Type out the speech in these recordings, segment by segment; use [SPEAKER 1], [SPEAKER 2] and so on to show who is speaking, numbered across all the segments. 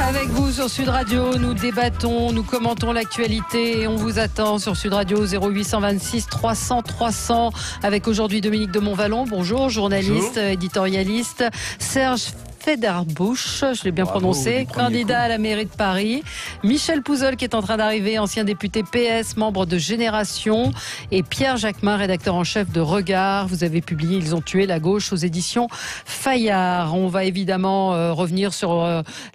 [SPEAKER 1] Avec vous sur Sud Radio, nous débattons, nous commentons l'actualité et on vous attend sur Sud Radio 0826 300 300 avec aujourd'hui Dominique de Montvalon. Bonjour, journaliste, éditorialiste. Serge Federbusch, je l'ai bien prononcé, candidat à la mairie de Paris. Michel Pouzol qui est en train d'arriver, ancien député PS, membre de Génération. Et Pierre Jacquemin, rédacteur en chef de Regard. Vous avez publié Ils ont tué la gauche aux éditions Fayard. On va évidemment revenir sur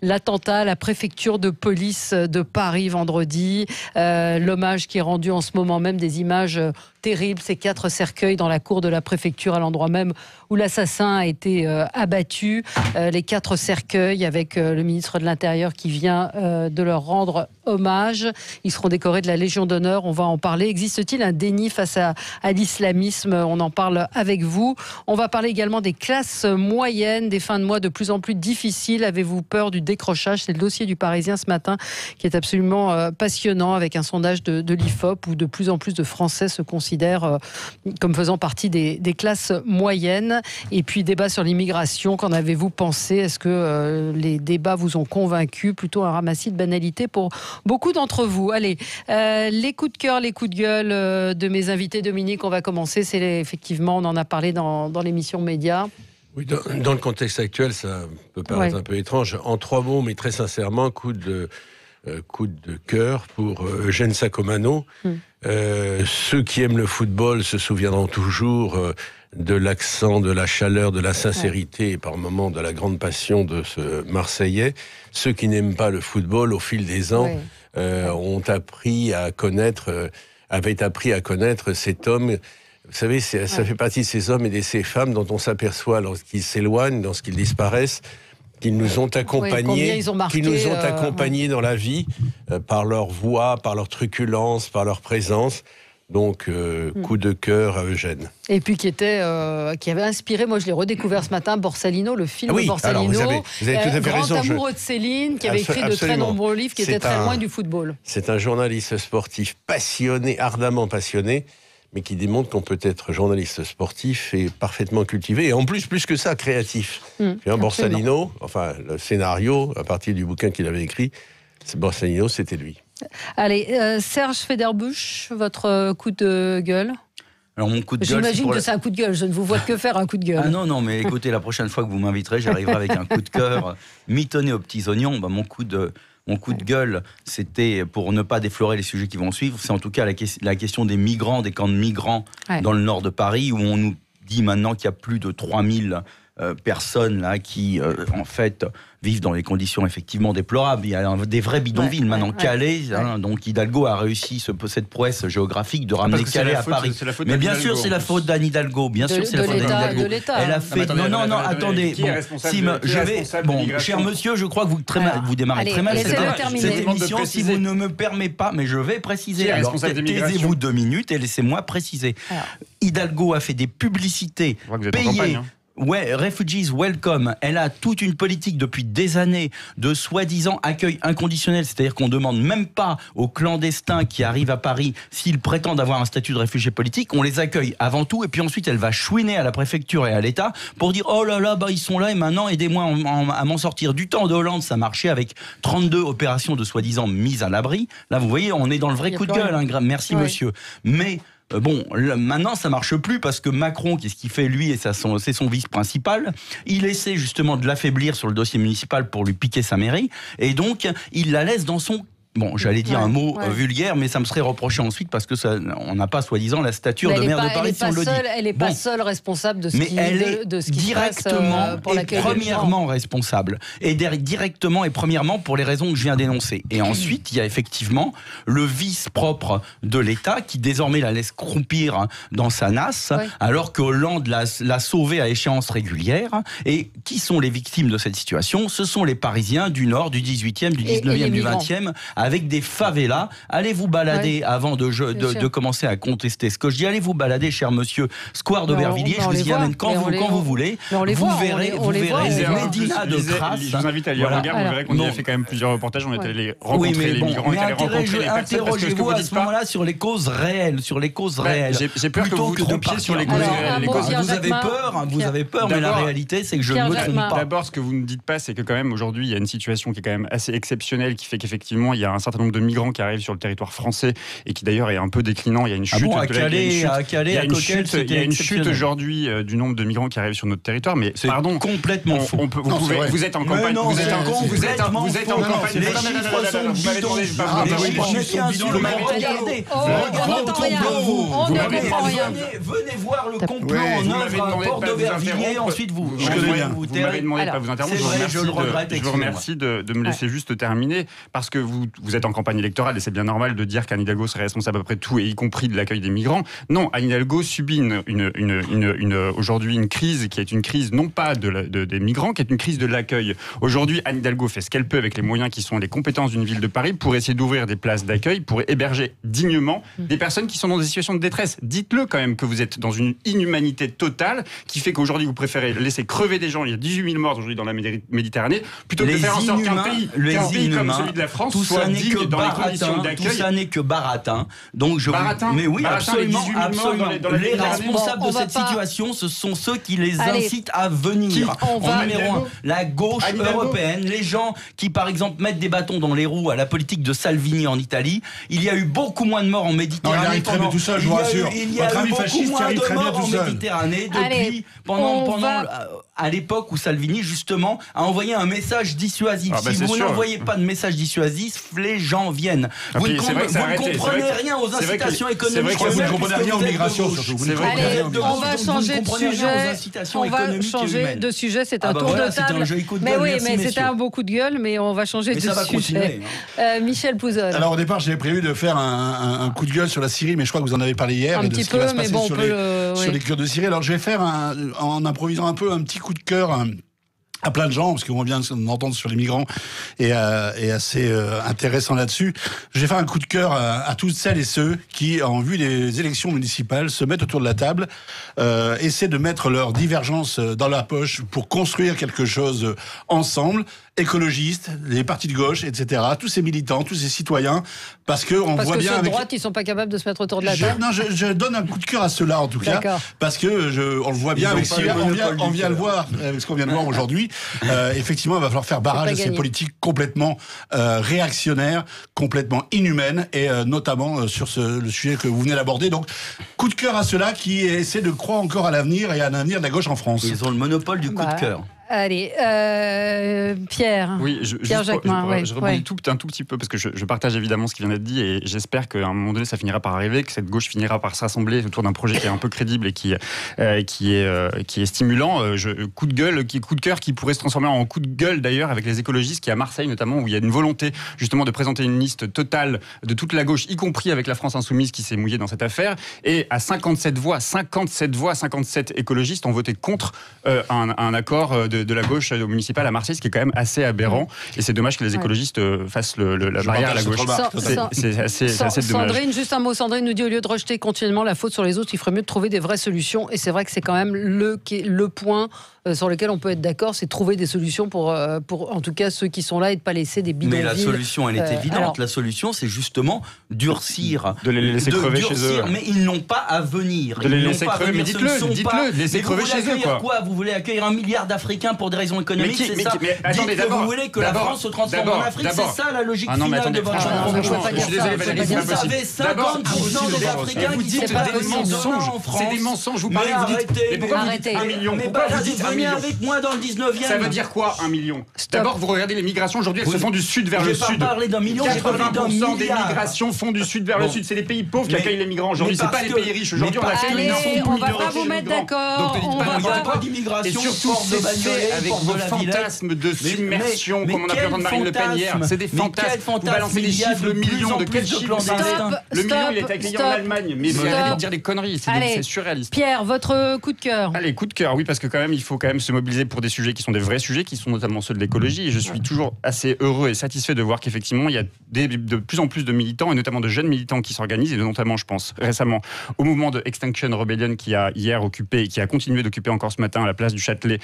[SPEAKER 1] l'attentat à la préfecture de police de Paris vendredi. L'hommage qui est rendu en ce moment même, des images terribles, ces 4 cercueils dans la cour de la préfecture à l'endroit même où l'assassin a été abattu. Les 4 cercueils avec le ministre de l'Intérieur qui vient de leur rendre hommage. Ils seront décorés de la Légion d'honneur. On va en parler. Existe-t-il un déni face à l'islamisme? On en parle avec vous. On va parler également des classes moyennes, des fins de mois de plus en plus difficiles. Avez-vous peur du décrochage? C'est le dossier du Parisien ce matin qui est absolument passionnant avec un sondage de l'IFOP où de plus en plus de Français se considèrent comme faisant partie des classes moyennes. Et puis débat sur l'immigration. Qu'en avez-vous pensé? Est-ce que les débats vous ont convaincu? Plutôt un ramassis de banalités pour beaucoup d'entre vous. Allez, les coups de cœur, les coups de gueule de mes invités. Dominique, on va commencer. Effectivement, on en a parlé dans l'émission Média.
[SPEAKER 2] Oui, dans le contexte actuel, ça peut paraître un peu étrange. En 3 mots, mais très sincèrement, coup de cœur pour Eugène Sacomano. Ceux qui aiment le football se souviendront toujours de l'accent, de la chaleur, de la sincérité et par moments de la grande passion de ce Marseillais. Ceux qui n'aiment pas le football, au fil des ans, avaient appris à connaître cet homme. Vous savez, ça fait partie de ces hommes et de ces femmes dont on s'aperçoit lorsqu'ils s'éloignent, lorsqu'ils disparaissent, qu'ils nous ont accompagnés, accompagnés dans la vie par leur voix, par leur truculence, par leur présence. Donc, coup de cœur à Eugène.
[SPEAKER 1] Et puis qui avait inspiré, moi je l'ai redécouvert ce matin, Borsalino, le film de Borsalino.
[SPEAKER 2] Alors vous avez tout à fait raison.
[SPEAKER 1] Grand amoureux de Céline, qui avait écrit de très nombreux livres qui étaient très loin du football.
[SPEAKER 2] C'est un journaliste sportif passionné, ardemment passionné, mais qui démontre qu'on peut être journaliste sportif et parfaitement cultivé, et en plus que ça, créatif. Borsalino, enfin le scénario, à partir du bouquin qu'il avait écrit, Borsalino, c'était lui.
[SPEAKER 1] Allez, Serge Federbusch, votre coup de gueule?
[SPEAKER 3] Alors mon coup de gueule,
[SPEAKER 1] j'imagine que c'est un coup de gueule, je ne vous vois que faire un coup de gueule.
[SPEAKER 3] Ah non, mais écoutez, la prochaine fois que vous m'inviterez, j'arriverai avec un coup de cœur mitonné aux petits oignons. Mon coup de gueule, c'était, pour ne pas déflorer les sujets qui vont suivre, c'est en tout cas la question des migrants, des camps de migrants dans le nord de Paris, où on nous dit maintenant qu'il y a plus de 3000 personnes là, qui, en fait, vivent dans des conditions effectivement déplorables. Il y a des vrais bidonvilles maintenant. Calais, donc Hidalgo a réussi cette prouesse géographique de ramener Calais à Paris. Mais bien sûr, c'est la faute d'Anne Hidalgo. Bien sûr, c'est la faute d'Anne Hidalgo. Elle a fait. Non, attendez. Cher monsieur, je crois que vous démarrez très mal cette émission. Si vous ne me permettez pas, mais je vais préciser. Alors, taisez-vous 2 minutes et laissez-moi préciser. Hidalgo a fait des publicités payées. Refugees Welcome, elle a toute une politique depuis des années de soi-disant accueil inconditionnel, c'est-à-dire qu'on ne demande même pas aux clandestins qui arrivent à Paris s'ils prétendent avoir un statut de réfugié politique, on les accueille avant tout et puis ensuite elle va chouiner à la préfecture et à l'État pour dire oh là là, ils sont là et maintenant aidez-moi à m'en sortir. Du temps de Hollande, ça marchait avec 32 opérations de soi-disant mise à l'abri. Là vous voyez, on est dans le vrai coup de gueule, merci monsieur. Mais maintenant ça marche plus parce que Macron, qu'est-ce qu'il fait lui, et c'est son vice principal, il essaie justement de l'affaiblir sur le dossier municipal pour lui piquer sa mairie, et donc il la laisse dans son... j'allais dire un mot vulgaire, mais ça me serait reproché ensuite parce que on n'a pas soi-disant la stature de maire de Paris si on le dit.
[SPEAKER 1] Elle n'est pas seule responsable de ce qui se passe pour l'accueil des
[SPEAKER 3] premièrement responsable. Et directement et premièrement pour les raisons que je viens d'énoncer. Et ensuite, il y a effectivement le vice propre de l'État qui désormais la laisse croupir dans sa nasse, alors que Hollande l'a sauvée à échéance régulière. Et qui sont les victimes de cette situation? Ce sont les Parisiens du Nord, du 18e, du 19e, du 20e, avec des favelas. Allez vous balader avant de commencer à contester ce que je dis. Allez vous balader, cher monsieur, Square d'Aubervilliers. Je vous y amène quand vous voulez. Vous verrez les médinas de Grasse.
[SPEAKER 4] Je vous invite à lire Regard. Vous verrez qu'on y a fait quand même plusieurs reportages. On est allé rencontrer les migrants.
[SPEAKER 3] Mais interrogez-vous à ce moment-là sur les causes réelles.
[SPEAKER 4] J'ai peur que vous vous trompiez sur les causes réelles.
[SPEAKER 3] Vous avez peur, mais la réalité, c'est que je ne me trompe pas.
[SPEAKER 4] D'abord, ce que vous ne dites pas, c'est que quand même aujourd'hui, il y a une situation qui est quand même assez exceptionnelle, qui fait qu'effectivement, il y a un certain nombre de migrants qui arrivent sur le territoire français et qui d'ailleurs est un peu déclinant. Il y a une chute. Il y a une chute aujourd'hui du nombre de migrants qui arrivent sur notre territoire, mais
[SPEAKER 3] pardon, complètement faux.
[SPEAKER 4] Vous êtes en campagne. Vous êtes en campagne.
[SPEAKER 3] Les chiffres sont bidons. Venez voir le complot en œuvre à Port d'Aubervilliers. Ensuite, vous
[SPEAKER 4] m'avez demandé de ne pas vous interrompre. Je vous remercie de me laisser juste terminer, parce que vous êtes en campagne électorale et c'est bien normal de dire qu'Anne Hidalgo serait responsable à peu près de tout, et y compris de l'accueil des migrants. Non, Anne Hidalgo subit aujourd'hui une crise qui est une crise non pas des migrants, qui est une crise de l'accueil. Aujourd'hui, Anne Hidalgo fait ce qu'elle peut avec les moyens qui sont les compétences d'une ville de Paris pour essayer d'ouvrir des places d'accueil, pour héberger dignement des personnes qui sont dans des situations de détresse. Dites-le quand même que vous êtes dans une inhumanité totale qui fait qu'aujourd'hui vous préférez laisser crever des gens. Il y a 18 000 morts aujourd'hui dans la Méditerranée, plutôt que de faire en sorte qu'un pays comme celui de la France soit digne dans les conditions d'accueil.
[SPEAKER 3] Tout ça n'est que baratin. Donc
[SPEAKER 4] mais oui,
[SPEAKER 3] absolument. Les responsables de cette situation, ce sont ceux qui les incitent à venir. En numéro 1, la gauche européenne, les gens qui par exemple mettent des bâtons dans les roues à la politique de Salvini en Italie. Il y a eu beaucoup moins de morts en Méditerranée.
[SPEAKER 5] Il arrive très bien tout seul, je vous rassure.
[SPEAKER 3] Votre ami fasciste arrive très bien tout seul. En Méditerranée depuis à l'époque où Salvini justement a envoyé un message dissuasif. Si vous n'envoyez pas de message dissuasif, les gens viennent. Vous ne comprenez rien aux incitations économiques.
[SPEAKER 5] Vous ne comprenez rien aux migrations surtout.
[SPEAKER 1] On va changer de sujet. On va changer de sujet. C'est un tour de table. Mais oui, mais c'était un beau coup de gueule. Mais on va changer de sujet. Michel Pouzol.
[SPEAKER 5] Alors au départ, j'avais prévu de faire un coup de gueule sur la Syrie, mais je crois que vous en avez parlé hier.
[SPEAKER 1] Un petit peu, mais bon,
[SPEAKER 5] sur les Kurdes de Syrie. Alors je vais faire en improvisant un peu un petit coup de cœur à plein de gens, parce qu'on vient d'entendre sur les migrants et assez intéressant là-dessus. Je vais faire un coup de cœur à toutes celles et ceux qui, en vue des élections municipales, se mettent autour de la table, essaient de mettre leurs divergences dans la poche pour construire quelque chose ensemble, écologistes, les partis de gauche, etc. Tous ces militants, tous ces citoyens, parce que on voit bien
[SPEAKER 1] ceux de droite, ils sont pas capables de se mettre autour de la table.
[SPEAKER 5] Je donne un coup de cœur à ceux-là en tout cas, parce que on le voit bien avec on vient le voir, ce qu'on vient de voir aujourd'hui. Effectivement, il va falloir faire barrage à ces politiques complètement réactionnaires, complètement inhumaines, et notamment sur le sujet que vous venez d'aborder. Donc, coup de cœur à ceux-là qui essaient de croire encore à l'avenir et à l'avenir de la gauche en France.
[SPEAKER 3] Ils ont le monopole du coup de cœur.
[SPEAKER 1] Allez, Pierre.
[SPEAKER 4] Oui, Pierre Jacquemin. Je rebondis un tout petit peu, parce que je partage évidemment ce qui vient d'être dit, et j'espère qu'à un moment donné ça finira par arriver, que cette gauche finira par se rassembler autour d'un projet qui est un peu crédible et qui est stimulant. Coup de cœur qui pourrait se transformer en coup de gueule d'ailleurs avec les écologistes, qui à Marseille notamment, où il y a une volonté justement de présenter une liste totale de toute la gauche, y compris avec la France Insoumise qui s'est mouillée dans cette affaire, et à 57 écologistes ont voté contre un accord de la gauche au municipal à Marseille, ce qui est quand même assez aberrant. Et c'est dommage que les écologistes fassent la barrière à la gauche. C'est assez dommage.
[SPEAKER 1] Sandrine, juste un mot. Sandrine nous dit, au lieu de rejeter continuellement la faute sur les autres, il ferait mieux de trouver des vraies solutions. Et c'est vrai que c'est quand même le point sur lequel on peut être d'accord, c'est trouver des solutions pour en tout cas ceux qui sont là, et de ne pas laisser des bidonvilles.
[SPEAKER 3] Mais la solution, elle est évidente. La solution, c'est justement durcir.
[SPEAKER 4] De les laisser crever chez eux.
[SPEAKER 3] Mais ils n'ont pas à venir.
[SPEAKER 4] De les laisser crever, mais dites-le, laissez crever chez eux.
[SPEAKER 3] Quoi, vous voulez accueillir 1 milliard d'Africains pour des raisons économiques, c'est ça? Dites que vous voulez que la France se transforme en Afrique, c'est ça la logique finale de votre
[SPEAKER 4] Je suis désolé, Valérie, c'est pas possible.
[SPEAKER 3] Vous avez 50% des Africains qui
[SPEAKER 4] dites des mensonges. C'est des mensonges. Vous parlez, vous dites. Mais pourquoi vous dites 1 million? Pourquoi vous dites 1 million?
[SPEAKER 3] Avec moi dans le 19e.
[SPEAKER 4] Ça veut dire quoi 1 million? D'abord, vous regardez les migrations aujourd'hui, elles se font du sud vers le sud.
[SPEAKER 3] J'ai pas parlé d'un million, j'ai parlé d'un
[SPEAKER 4] 80% des migrations font du sud vers le sud. C'est les pays pauvres qui accueillent les migrants aujourd'hui. C'est pas les pays riches. Aujourd'hui, on a fait
[SPEAKER 1] une on va pas vous mettre d'accord.
[SPEAKER 3] Donc il n'y a pas d'immigration.
[SPEAKER 4] Et surtout, c'est fait avec vos fantasmes de submersion, comme on a pu entendre Marine Le Pen hier. C'est des fantasmes. Vous balancez des chiffres, le million, de quel chiffre? Le million, il est accueilli en Allemagne. Mais vous allez dire des conneries. C'est surréaliste.
[SPEAKER 1] Pierre, votre coup de cœur.
[SPEAKER 4] Allez, coup de cœur, oui, parce que quand même, il faut quand même se mobiliser pour des sujets qui sont des vrais sujets, qui sont notamment ceux de l'écologie. Et je suis toujours assez heureux et satisfait de voir qu'effectivement, il y a de plus en plus de militants, et notamment de jeunes militants qui s'organisent, et notamment, je pense, récemment, au mouvement de Extinction Rebellion qui a hier occupé, et qui a continué d'occuper encore ce matin la place du Châtelet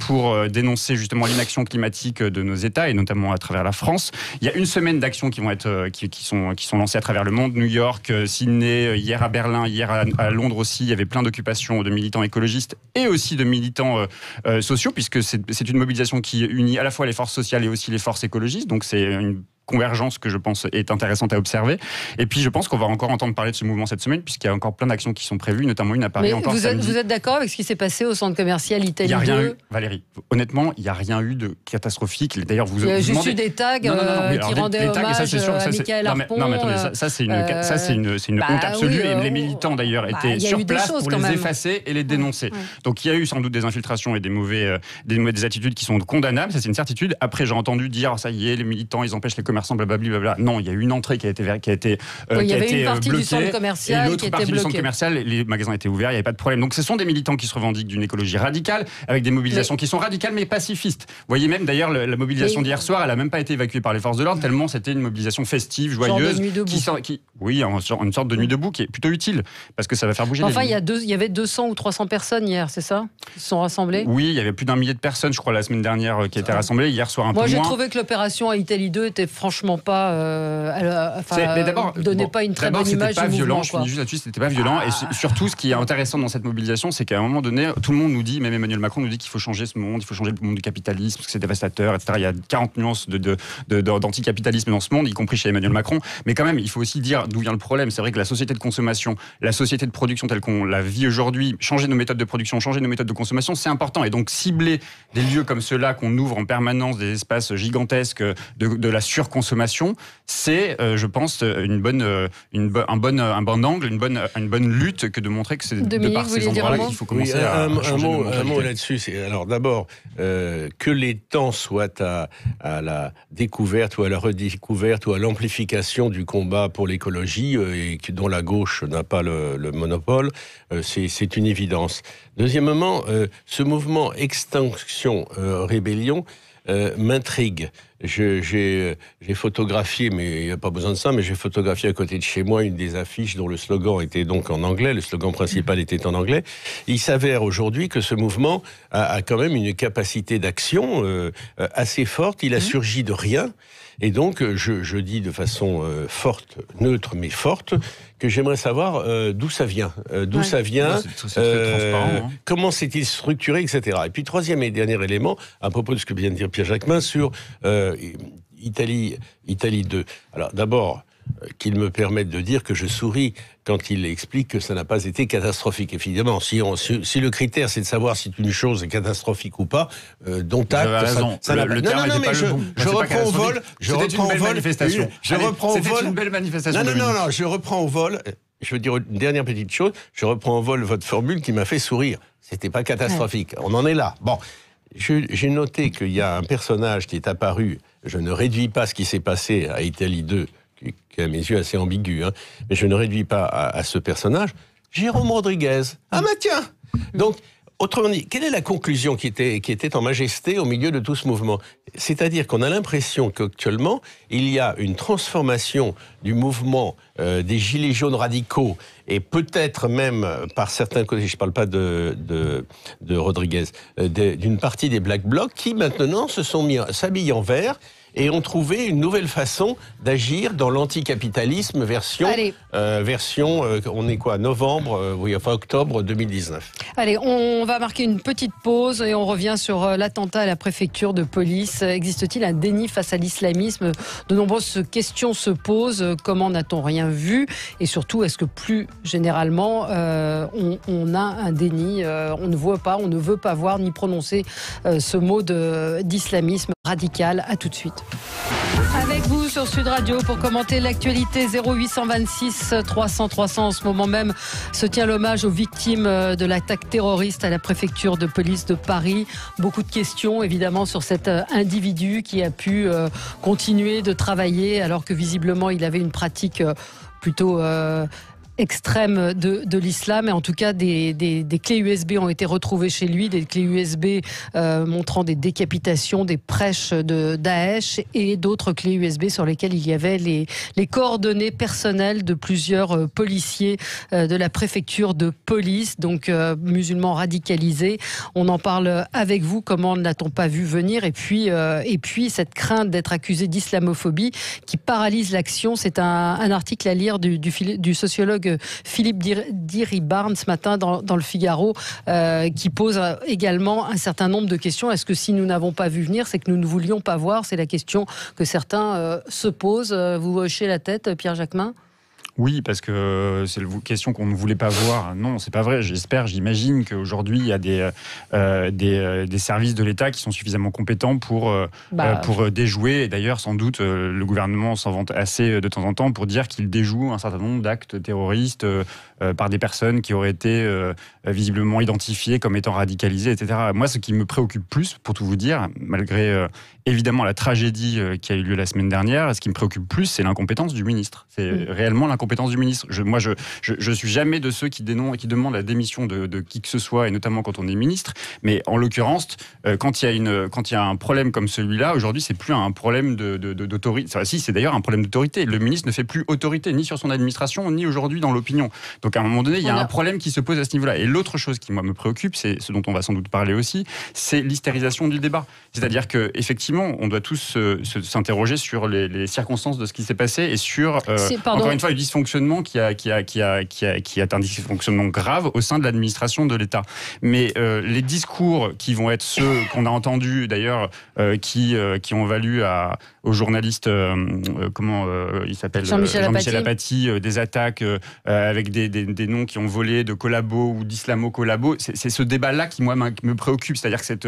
[SPEAKER 4] pour dénoncer justement l'inaction climatique de nos États, et notamment à travers la France. Il y a une semaine d'actions qui vont être qui sont lancées à travers le monde, New York, Sydney, hier à Berlin, hier à Londres aussi. Il y avait plein d'occupations de militants écologistes et aussi de militants sociaux, puisque c'est une mobilisation qui unit à la fois les forces sociales et aussi les forces écologistes. Donc c'est une convergence que je pense est intéressante à observer. Et puis je pense qu'on va encore entendre parler de ce mouvement cette semaine, puisqu'il y a encore plein d'actions qui sont prévues, notamment une à Paris. Encore samedi.
[SPEAKER 1] Vous êtes d'accord avec ce qui s'est passé au centre commercial Italie 2 ?
[SPEAKER 4] Il n'y a rien eu, Valérie. Honnêtement, il n'y a rien eu de catastrophique. D'ailleurs,
[SPEAKER 1] il y a juste eu des tags qui rendaient hommage à Michael Harpon.
[SPEAKER 4] Non, mais attendez, ça c'est une honte absolue. Et les militants d'ailleurs étaient sur place pour les effacer et les dénoncer. Donc il y a eu sans doute des infiltrations et des attitudes qui sont condamnables, ça c'est une certitude. Après, j'ai entendu dire ça y est, les militants ils empêchent les commerçants, blablabla. Non, il y a eu une entrée qui a été
[SPEAKER 1] il y avait une partie du centre commercial
[SPEAKER 4] et l'autre partie du centre commercial, les magasins étaient ouverts, il n'y avait pas de problème. Donc ce sont des militants qui se revendiquent d'une écologie radicale, avec des mobilisations qui sont radicales mais pacifistes. Vous voyez même d'ailleurs la mobilisation d'hier soir, elle n'a même pas été évacuée par les forces de l'ordre, tellement c'était une mobilisation festive, joyeuse, une sorte de nuit debout qui est plutôt utile parce que ça va faire bouger.
[SPEAKER 1] Enfin, il y avait 200 ou 300 personnes hier, c'est ça, qui se sont rassemblées.
[SPEAKER 4] Oui, il y avait plus d'1 millier de personnes, je crois, la semaine dernière qui étaient rassemblées. Hier soir un peu moins.
[SPEAKER 1] Moi, j'ai trouvé que l'opération à Italie 2 était franchement pas, donnait pas une très bonne image du mouvement.
[SPEAKER 4] Je finis juste là-dessus, c'était pas violent. Et surtout, ce qui est intéressant dans cette mobilisation, c'est qu'à un moment donné, tout le monde nous dit, même Emmanuel Macron nous dit qu'il faut changer ce monde, il faut changer le monde du capitalisme, parce que c'est dévastateur, etc. Il y a 40 nuances d'anticapitalisme dans ce monde, y compris chez Emmanuel Macron. Mais quand même, il faut aussi dire d'où vient le problème. C'est vrai que la société de consommation, la société de production telle qu'on la vit aujourd'hui, changer nos méthodes de production, changer nos méthodes de consommation, c'est important. Et donc, cibler des lieux comme ceux-là qu'on ouvre en permanence, des espaces gigantesques de la surconsommation, c'est, je pense, un bon angle, une bonne lutte que de montrer que c'est de par ces endroits-là qu'il faut commencer à changer de mentalité.
[SPEAKER 2] Un mot là-dessus. Alors d'abord, que les temps soient à la découverte ou à la redécouverte ou à l'amplification du combat pour l'écologie et dont la gauche n'a pas le monopole, c'est une évidence. Deuxièmement, ce mouvement Extinction Rebellion m'intrigue. J'ai photographié, mais il n'y a pas besoin de ça, mais j'ai photographié à côté de chez moi une des affiches dont le slogan était donc en anglais, le slogan principal était en anglais. Il s'avère aujourd'hui que ce mouvement a quand même une capacité d'action assez forte, il a surgi de rien, et donc je dis de façon forte, neutre mais forte, que j'aimerais savoir d'où ça vient. Comment s'est-il structuré, etc. Et puis troisième et dernier élément, à propos de ce que vient de dire Pierre Jacquemin sur Italie 2. Alors d'abord, qu'il me permette de dire que je souris quand il explique que ça n'a pas été catastrophique. Évidemment, si le critère c'est de savoir si une chose est catastrophique ou pas, dont acte, ça n'a pas... Je reprends au vol.
[SPEAKER 4] C'était une belle manifestation.
[SPEAKER 2] Non, je reprends au vol. Je veux dire une dernière petite chose. Je reprends au vol votre formule qui m'a fait sourire. C'était pas catastrophique. On en est là. Bon. J'ai noté qu'il y a un personnage qui est apparu, je ne réduis pas ce qui s'est passé à Italie 2, qui est à mes yeux assez ambigu, mais je ne réduis pas à ce personnage, Jérôme Rodriguez. Ah mais tiens. Donc, autrement dit, quelle est la conclusion qui était en majesté au milieu de tout ce mouvement ? C'est-à-dire qu'on a l'impression qu'actuellement, il y a une transformation du mouvement des gilets jaunes radicaux, et peut-être même par certains côtés, je ne parle pas de Rodriguez, d'une partie des Black Blocs, qui maintenant s'habillent en vert, et ont trouvé une nouvelle façon d'agir dans l'anticapitalisme version on est quoi, octobre 2019.
[SPEAKER 1] Allez, on va marquer une petite pause et on revient sur l'attentat à la préfecture de police. Existe-t-il un déni face à l'islamisme ? De nombreuses questions se posent. Comment n'a-t-on rien vu ? Et surtout, est-ce que plus généralement, on a un déni ? On ne voit pas, on ne veut pas voir ni prononcer ce mot d'islamisme radical. À tout de suite. Avec vous sur Sud Radio pour commenter l'actualité. 0826 300 300. En ce moment même se tient l'hommage aux victimes de l'attaque terroriste à la préfecture de police de Paris. Beaucoup de questions évidemment sur cet individu qui a pu continuer de travailler alors que visiblement il avait une pratique plutôt extrême de l'islam. Et en tout cas, des clés USB ont été retrouvées chez lui, des clés USB montrant des décapitations, des prêches de Daesh et d'autres clés USB sur lesquelles il y avait les coordonnées personnelles de plusieurs policiers de la préfecture de police, donc musulmans radicalisés. On en parle avec vous. Comment n'a-t-on pas vu venir ? Et puis cette crainte d'être accusé d'islamophobie qui paralyse l'action. C'est un article à lire du sociologue Philippe Diribarne ce matin dans le Figaro qui pose également un certain nombre de questions. Est-ce que si nous n'avons pas vu venir, c'est que nous ne voulions pas voir ? C'est la question que certains se posent. Vous hochez la tête, Pierre Jacquemin ?
[SPEAKER 4] Oui, parce que c'est une question qu'on ne voulait pas voir. Non, c'est pas vrai. J'imagine qu'aujourd'hui, il y a des services de l'État qui sont suffisamment compétents pour déjouer. Et d'ailleurs, sans doute, le gouvernement s'en vante assez de temps en temps pour dire qu'il déjoue un certain nombre d'actes terroristes par des personnes qui auraient été visiblement identifiées comme étant radicalisées, etc. Moi, ce qui me préoccupe plus, pour tout vous dire, malgré évidemment la tragédie qui a eu lieu la semaine dernière, ce qui me préoccupe plus, c'est l'incompétence du ministre. C'est réellement l'incompétence du ministre. Je suis jamais de ceux qui demandent la démission de qui que ce soit, et notamment quand on est ministre. Mais en l'occurrence, quand il y a un problème comme celui-là, aujourd'hui, c'est plus un problème d'autorité. Enfin, si, c'est d'ailleurs un problème d'autorité. Le ministre ne fait plus autorité ni sur son administration, ni aujourd'hui dans l'opinion. Donc à un moment donné, il y a un problème qui se pose à ce niveau-là. Et l'autre chose qui moi me préoccupe, c'est ce dont on va sans doute parler aussi, c'est l'hystérisation du débat. C'est-à-dire que effectivement, on doit tous s'interroger sur les circonstances de ce qui s'est passé et sur encore une fois le dysfonctionnement qui est un dysfonctionnement grave au sein de l'administration de l'État. Mais les discours qui vont être ceux qu'on a entendus d'ailleurs, qui ont valu au journaliste il s'appelle Jean-Michel Apathy, des attaques avec des noms qui ont volé de collabos ou d'islamo-collabos. C'est ce débat-là qui, moi, me préoccupe. C'est-à-dire que cette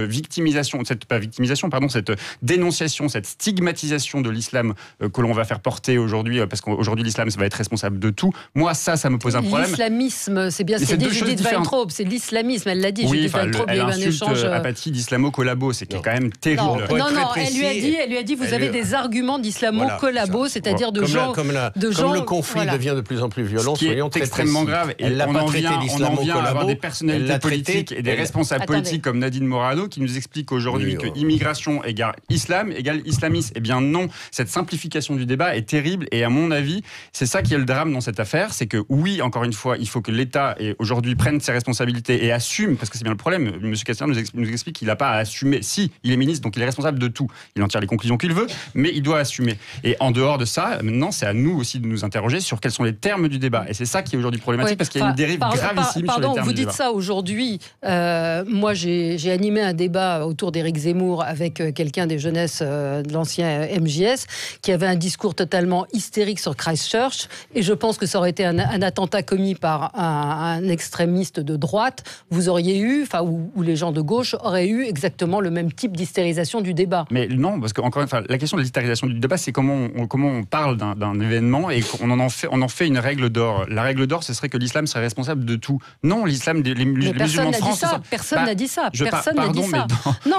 [SPEAKER 4] dénonciation, cette stigmatisation de l'islam que l'on va faire porter aujourd'hui, parce qu'aujourd'hui, l'islam, ça va être responsable de tout. Moi, ça me pose un problème.
[SPEAKER 1] L'islamisme, c'est bien ce qu'a dit Judith Weintraub. C'est l'islamisme, elle l'a dit, Judith Weintraub.
[SPEAKER 4] Elle insulte Apathy d'islamo-collabo, c'est quand même terrible.
[SPEAKER 1] Non, elle lui a dit, vous avez des arguments d'islamo-collabo, c'est-à-dire de gens...
[SPEAKER 2] Comme le conflit devient de plus en plus violent,
[SPEAKER 4] soyons très extrêmement grave. Et on en vient à avoir des personnalités politiques et des responsables politiques comme Nadine Morano qui nous expliquent aujourd'hui que immigration égale islam égale islamisme. Eh bien non, cette simplification du débat est terrible et à mon avis, c'est ça qui est le drame dans cette affaire, c'est que oui, encore une fois, il faut que l'État aujourd'hui prenne ses responsabilités et assume, parce que c'est bien le problème. M. Castaner nous explique qu'il n'a pas à assumer. Si, il est ministre, donc il est responsable de tout. Il en tire les conclusions qu'il veut, mais il doit assumer. Et en dehors de ça, maintenant, c'est à nous aussi de nous interroger sur quels sont les termes du débat. Et c'est ça qui est aujourd'hui problématique, parce qu'il y a une dérive gravissime sur les termes
[SPEAKER 1] vous
[SPEAKER 4] du
[SPEAKER 1] dites
[SPEAKER 4] débat.
[SPEAKER 1] Ça aujourd'hui. Moi, j'ai animé un débat autour d'Éric Zemmour avec quelqu'un des jeunesses de l'ancien MJS qui avait un discours totalement hystérique sur Christchurch. Et je pense que ça aurait été un attentat commis par un extrémiste de droite. Vous auriez eu, ou les gens de gauche auraient eu exactement le même type d'hystérisation du débat.
[SPEAKER 4] Mais non, parce que encore une fois, la question de l'hystérisation du débat, c'est comment on parle d'un événement et qu'on en fait une règle d'or. La règle d'or, ce serait que l'islam serait responsable de tout. Non, l'islam, les musulmans de France...
[SPEAKER 1] Personne n'a dit ça. Personne n'a dit ça.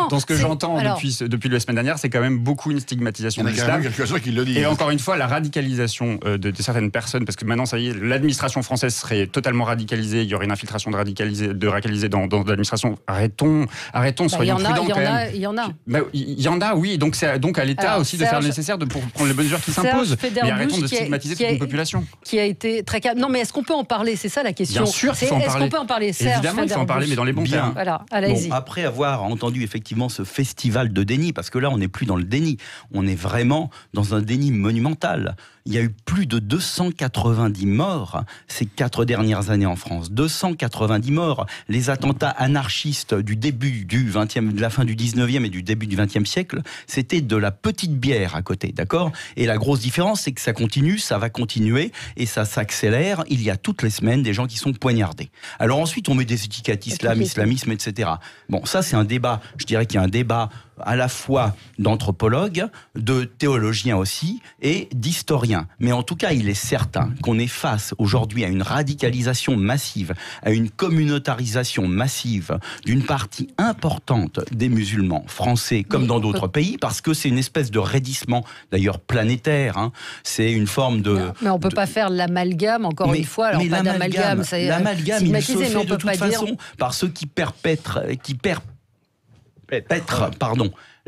[SPEAKER 4] Dans ce que j'entends depuis la semaine dernière, c'est quand même beaucoup une stigmatisation de l'islam. Et encore une fois, la radicalisation de certaines personnes, parce que maintenant, ça y est, l'administration française serait totalement radicalisée, il y aurait une infiltration de radicalisés dans l'administration. Arrêtons, soyons prudents quand même.
[SPEAKER 1] Il y en a.
[SPEAKER 4] Il y en a, oui. Donc c'est donc à l'État aussi de faire le nécessaire pour prendre les bonnes mesures qui s'imposent. Mais arrêtons de stigmatiser toute une population.
[SPEAKER 1] Qui a été très calme. Non, mais est-ce qu'on peut en parler ? C'est ça la question.
[SPEAKER 4] Bien sûr qu'il faut en parler.
[SPEAKER 1] Est-ce qu'on peut en parler ?
[SPEAKER 4] Évidemment, il faut en parler, mais dans les bons termes.
[SPEAKER 1] Voilà, allez-y.
[SPEAKER 3] Après avoir entendu effectivement ce festival de déni, parce que là, on n'est plus dans le déni, on est vraiment dans un déni monumental. Il y a eu plus de 290 morts ces 4 dernières années en France. 290 morts. Les attentats anarchistes du début de la fin du 19e et du début du 20e siècle, c'était de la petite bière à côté, d'accord ? Et la grosse différence, c'est que ça continue, ça va continuer et ça s'accélère. Il y a toutes les semaines des gens qui sont poignardés. Alors ensuite, on met des étiquettes islamisme, etc. Bon, ça, c'est un débat, je dirais qu'il y a un débat à la fois d'anthropologues, de théologiens aussi, et d'historiens. Mais en tout cas, il est certain qu'on est face aujourd'hui à une radicalisation massive, à une communautarisation massive d'une partie importante des musulmans français comme dans d'autres pays, parce que c'est une espèce de raidissement, d'ailleurs planétaire. Hein. C'est une forme de...
[SPEAKER 1] Mais on ne peut pas faire l'amalgame, encore une fois. Alors,
[SPEAKER 3] mais
[SPEAKER 1] pas d'amalgame,
[SPEAKER 3] l'amalgame, il se fait de toute façon par ceux qui perpètrent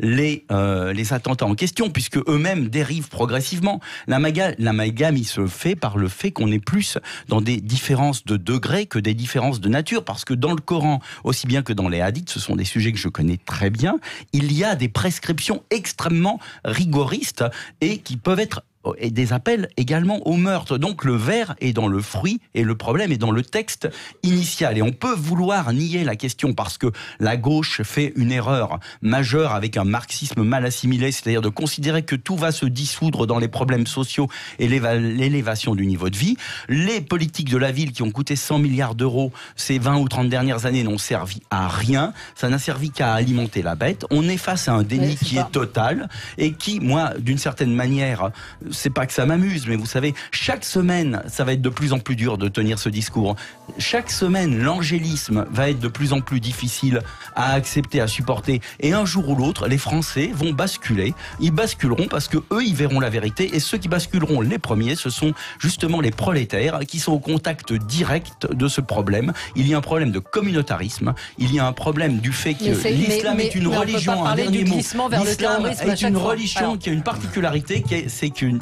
[SPEAKER 3] les attentats en question, puisque eux-mêmes dérivent progressivement. L'amalgame, il se fait par le fait qu'on est plus dans des différences de degrés que des différences de nature, parce que dans le Coran, aussi bien que dans les hadiths, ce sont des sujets que je connais très bien, il y a des prescriptions extrêmement rigoristes et qui peuvent être et des appels également au meurtre. Donc le ver est dans le fruit et le problème est dans le texte initial. Et on peut vouloir nier la question parce que la gauche fait une erreur majeure avec un marxisme mal assimilé, c'est-à-dire de considérer que tout va se dissoudre dans les problèmes sociaux et l'élévation du niveau de vie. Les politiques de la ville qui ont coûté 100 milliards d'euros ces 20 ou 30 dernières années n'ont servi à rien. Ça n'a servi qu'à alimenter la bête. On est face à un déni qui est total et qui, moi, d'une certaine manière... C'est pas que ça m'amuse, mais vous savez, chaque semaine, ça va être de plus en plus dur de tenir ce discours. Chaque semaine, l'angélisme va être de plus en plus difficile à accepter, à supporter. Et un jour ou l'autre, les Français vont basculer. Ils basculeront parce que eux, ils verront la vérité. Et ceux qui basculeront les premiers, ce sont justement les prolétaires qui sont au contact direct de ce problème. Il y a un problème de communautarisme. Il y a un problème du fait que l'islam est une religion. Un dernier mot. L'islam est une religion qui a une particularité,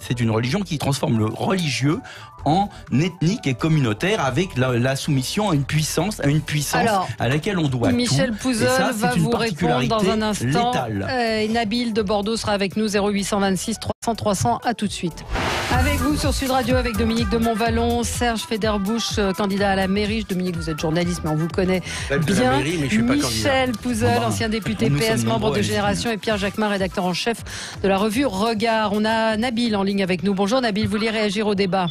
[SPEAKER 3] c'est une religion qui transforme le religieux en ethnique et communautaire avec la soumission à une puissance alors, à laquelle on doit
[SPEAKER 1] Michel
[SPEAKER 3] tout.
[SPEAKER 1] Pouzeul va vous répondre dans un instant. Nabil de Bordeaux sera avec nous, 0826 300 300. À tout de suite. Avec vous sur Sud Radio, avec Dominique de Montvalon, Serge Federbusch, candidat à la mairie. Dominique, vous êtes journaliste, mais on vous connaît bien.
[SPEAKER 2] Mairie, mais je suis pas
[SPEAKER 1] Michel Pouzeul, ancien député PS, membre de Génération, et Pierre Jacquemin, rédacteur en chef de la revue Regard. On a Nabil en ligne avec nous. Bonjour Nabil, vous voulez réagir au débat ?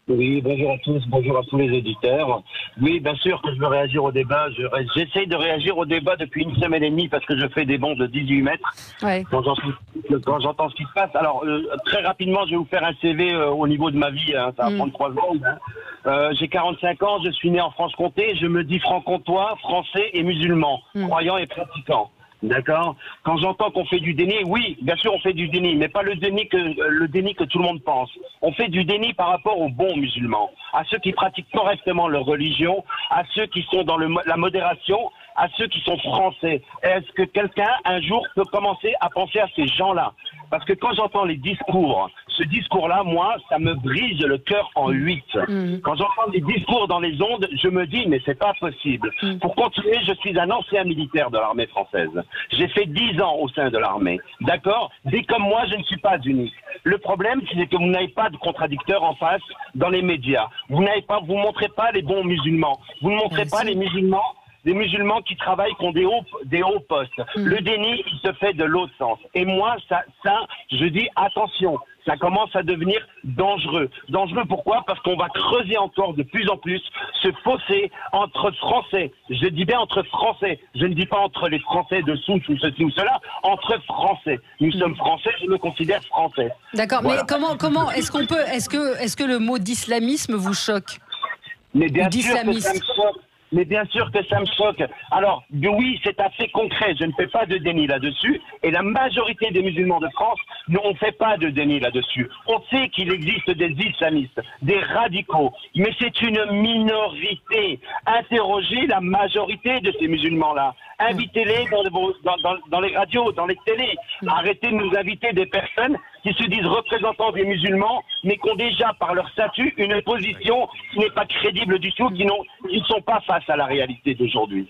[SPEAKER 6] Oui, bonjour à tous, bonjour à tous les auditeurs. Oui, bien sûr que je veux réagir au débat. J'essaye de réagir au débat depuis une semaine et demie parce que je fais des bonds de 18 mètres. Ouais. Quand j'entends ce qui se passe. Alors, très rapidement, je vais vous faire un CV au niveau de ma vie. Hein, ça va prendre 3 secondes. Hein. J'ai 45 ans, je suis né en Franche-Comté. Je me dis franc-comtois, français et musulman, croyant et pratiquant. D'accord. Quand j'entends qu'on fait du déni, oui, bien sûr on fait du déni, mais pas le déni que tout le monde pense. On fait du déni par rapport aux bons musulmans, à ceux qui pratiquent correctement leur religion, à ceux qui sont dans la modération, à ceux qui sont français. Est-ce que quelqu'un un jour peut commencer à penser à ces gens-là? Parce que quand j'entends les discours, ce discours-là, moi, ça me brise le cœur en 8. Quand j'entends des discours dans les ondes, je me dis, mais c'est pas possible. Pour continuer, je suis un ancien militaire de l'armée française. J'ai fait 10 ans au sein de l'armée. D'accord? Dès comme moi, je ne suis pas unique. Le problème, c'est que vous n'avez pas de contradicteurs en face dans les médias. Vous montrez pas les bons musulmans. Vous ne montrez pas les musulmans. Des musulmans qui travaillent, qui ont des hauts postes. Le déni, il se fait de l'autre sens. Et moi, ça, je dis attention, ça commence à devenir dangereux. Dangereux pourquoi? Parce qu'on va creuser encore de plus en plus ce fossé entre Français. Je dis bien entre Français. Je ne dis pas entre les Français de Souche ou ceci ou cela. Entre Français. Nous sommes Français, je me considère Français.
[SPEAKER 1] D'accord, voilà. Mais comment est-ce que le mot d'islamisme vous choque?
[SPEAKER 6] Mais bien sûr que ça me choque. Mais bien sûr que ça me choque. Alors, oui, c'est assez concret. Je ne fais pas de déni là-dessus. Et la majorité des musulmans de France, on ne fait pas de déni là-dessus. On sait qu'il existe des islamistes, des radicaux. Mais c'est une minorité. Interrogez la majorité de ces musulmans-là. Invitez-les dans les radios, dans les télés. Arrêtez de nous inviter des personnes qui se disent représentants des musulmans, mais qui ont déjà, par leur statut, une position qui n'est pas crédible du tout, qui ne sont pas face à la réalité d'aujourd'hui.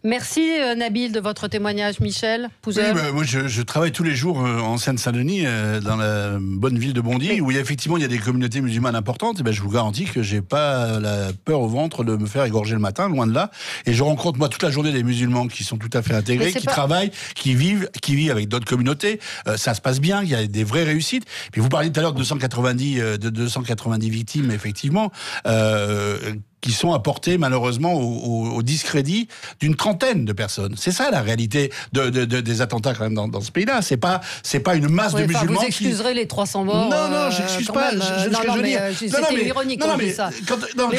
[SPEAKER 1] Merci Nabil de votre témoignage. Michel Pouzeul.
[SPEAKER 5] Oui, moi je travaille tous les jours en Seine-Saint-Denis, dans la bonne ville de Bondy, où il y a des communautés musulmanes importantes. Et je vous garantis que j'ai pas la peur au ventre de me faire égorger le matin, loin de là. Et je rencontre moi toute la journée des musulmans qui sont tout à fait intégrés, qui travaillent, qui vivent avec d'autres communautés. Ça se passe bien, il y a des vraies réussites. Puis vous parliez tout à l'heure de 290 victimes, effectivement. qui sont apportés malheureusement au discrédit d'une trentaine de personnes. C'est ça la réalité des attentats quand même dans ce pays-là. C'est pas une masse de musulmans.
[SPEAKER 1] Vous excuserez les 300 morts.
[SPEAKER 5] Non, j'excuse pas.
[SPEAKER 1] C'était ironique quand je dis ça.
[SPEAKER 5] Quand on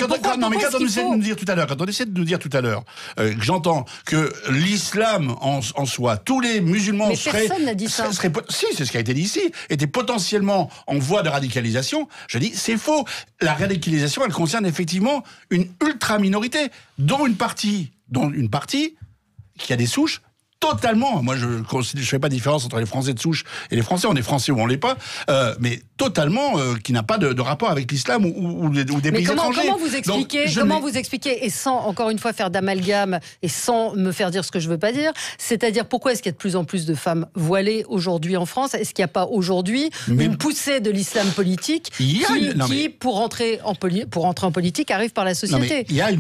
[SPEAKER 5] essaie de nous dire tout à l'heure, que j'entends que l'islam en soi, tous les musulmans seraient...
[SPEAKER 1] personne n'a dit ça.
[SPEAKER 5] Si, c'est ce qui a été dit ici, étaient potentiellement en voie de radicalisation. Je dis, c'est faux. La radicalisation, elle concerne effectivement une ultra-minorité, dont une partie qui a des souches totalement, moi je fais pas de différence entre les Français de souche et les Français, on est Français ou on l'est pas, mais totalement qui n'a pas de rapport avec l'islam ou des pays étrangers.
[SPEAKER 1] Comment vous expliquez, et sans encore une fois faire d'amalgame et sans me faire dire ce que je veux pas dire, c'est-à-dire pourquoi est-ce qu'il y a de plus en plus de femmes voilées aujourd'hui en France? Est-ce qu'il n'y a pas aujourd'hui une poussée de l'islam politique qui pour rentrer en politique arrive par la société?
[SPEAKER 5] Il y a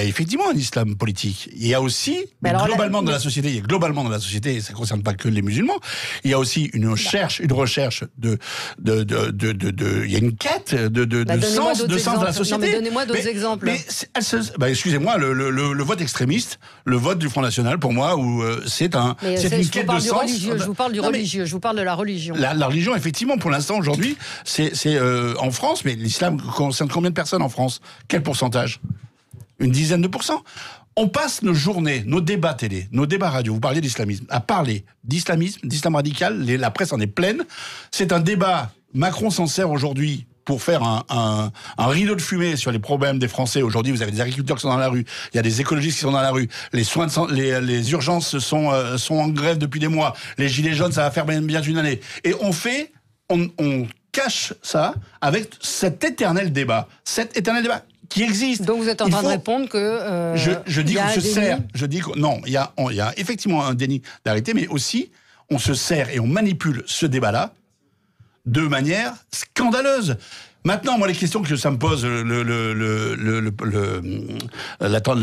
[SPEAKER 5] effectivement un islam politique. Il y a aussi globalement dans la société. Il y a globalement dans la société, et ça ne concerne pas que les musulmans, il y a aussi une recherche il y a une quête de sens de la société.
[SPEAKER 1] Non, mais donnez-moi d'autres exemples.
[SPEAKER 5] Excusez-moi, le vote extrémiste, le vote du Front National, pour moi, c'est une quête de sens.
[SPEAKER 1] Je vous parle du religieux, je vous parle de la religion.
[SPEAKER 5] La religion, effectivement, pour l'instant, aujourd'hui, c'est en France, mais l'islam concerne combien de personnes en France? Quel pourcentage? Une dizaine de pourcents. On passe nos journées, nos débats télé, nos débats radio, vous parliez d'islamisme, à parler d'islamisme, d'islam radical, la presse en est pleine. C'est un débat, Macron s'en sert aujourd'hui pour faire un rideau de fumée sur les problèmes des Français. Aujourd'hui, vous avez des agriculteurs qui sont dans la rue, il y a des écologistes qui sont dans la rue, les urgences sont en grève depuis des mois, les gilets jaunes, ça va faire bien une année. Et on cache ça avec cet éternel débat qui existe.
[SPEAKER 1] Donc vous êtes en train de répondre que
[SPEAKER 5] je dis qu'on se sert. Je dis que non, il y a effectivement un déni d'arrêté, mais aussi on se sert et on manipule ce débat-là de manière scandaleuse. Maintenant, moi, les questions que ça me pose, le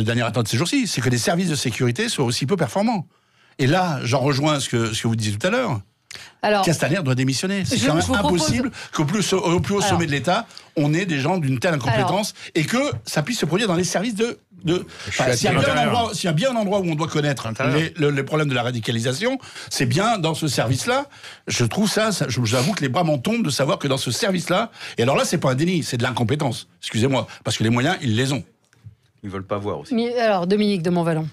[SPEAKER 5] dernier attentat de ces jours-ci, c'est que les services de sécurité soient aussi peu performants. Et là, j'en rejoins ce que vous disiez tout à l'heure. Alors, Castaner doit démissionner. C'est quand même impossible qu'au plus haut sommet de l'État, on ait des gens d'une telle incompétence et que ça puisse se produire dans les services s'il y a bien un endroit où on doit connaître les problèmes de la radicalisation, c'est bien dans ce service-là. Je trouve j'avoue que les bras m'en tombent de savoir que dans ce service-là, et alors là, c'est pas un déni, c'est de l'incompétence. Excusez-moi, parce que les moyens, ils les ont.
[SPEAKER 3] Ils veulent pas voir aussi.
[SPEAKER 1] Alors, Dominique de Montvalon.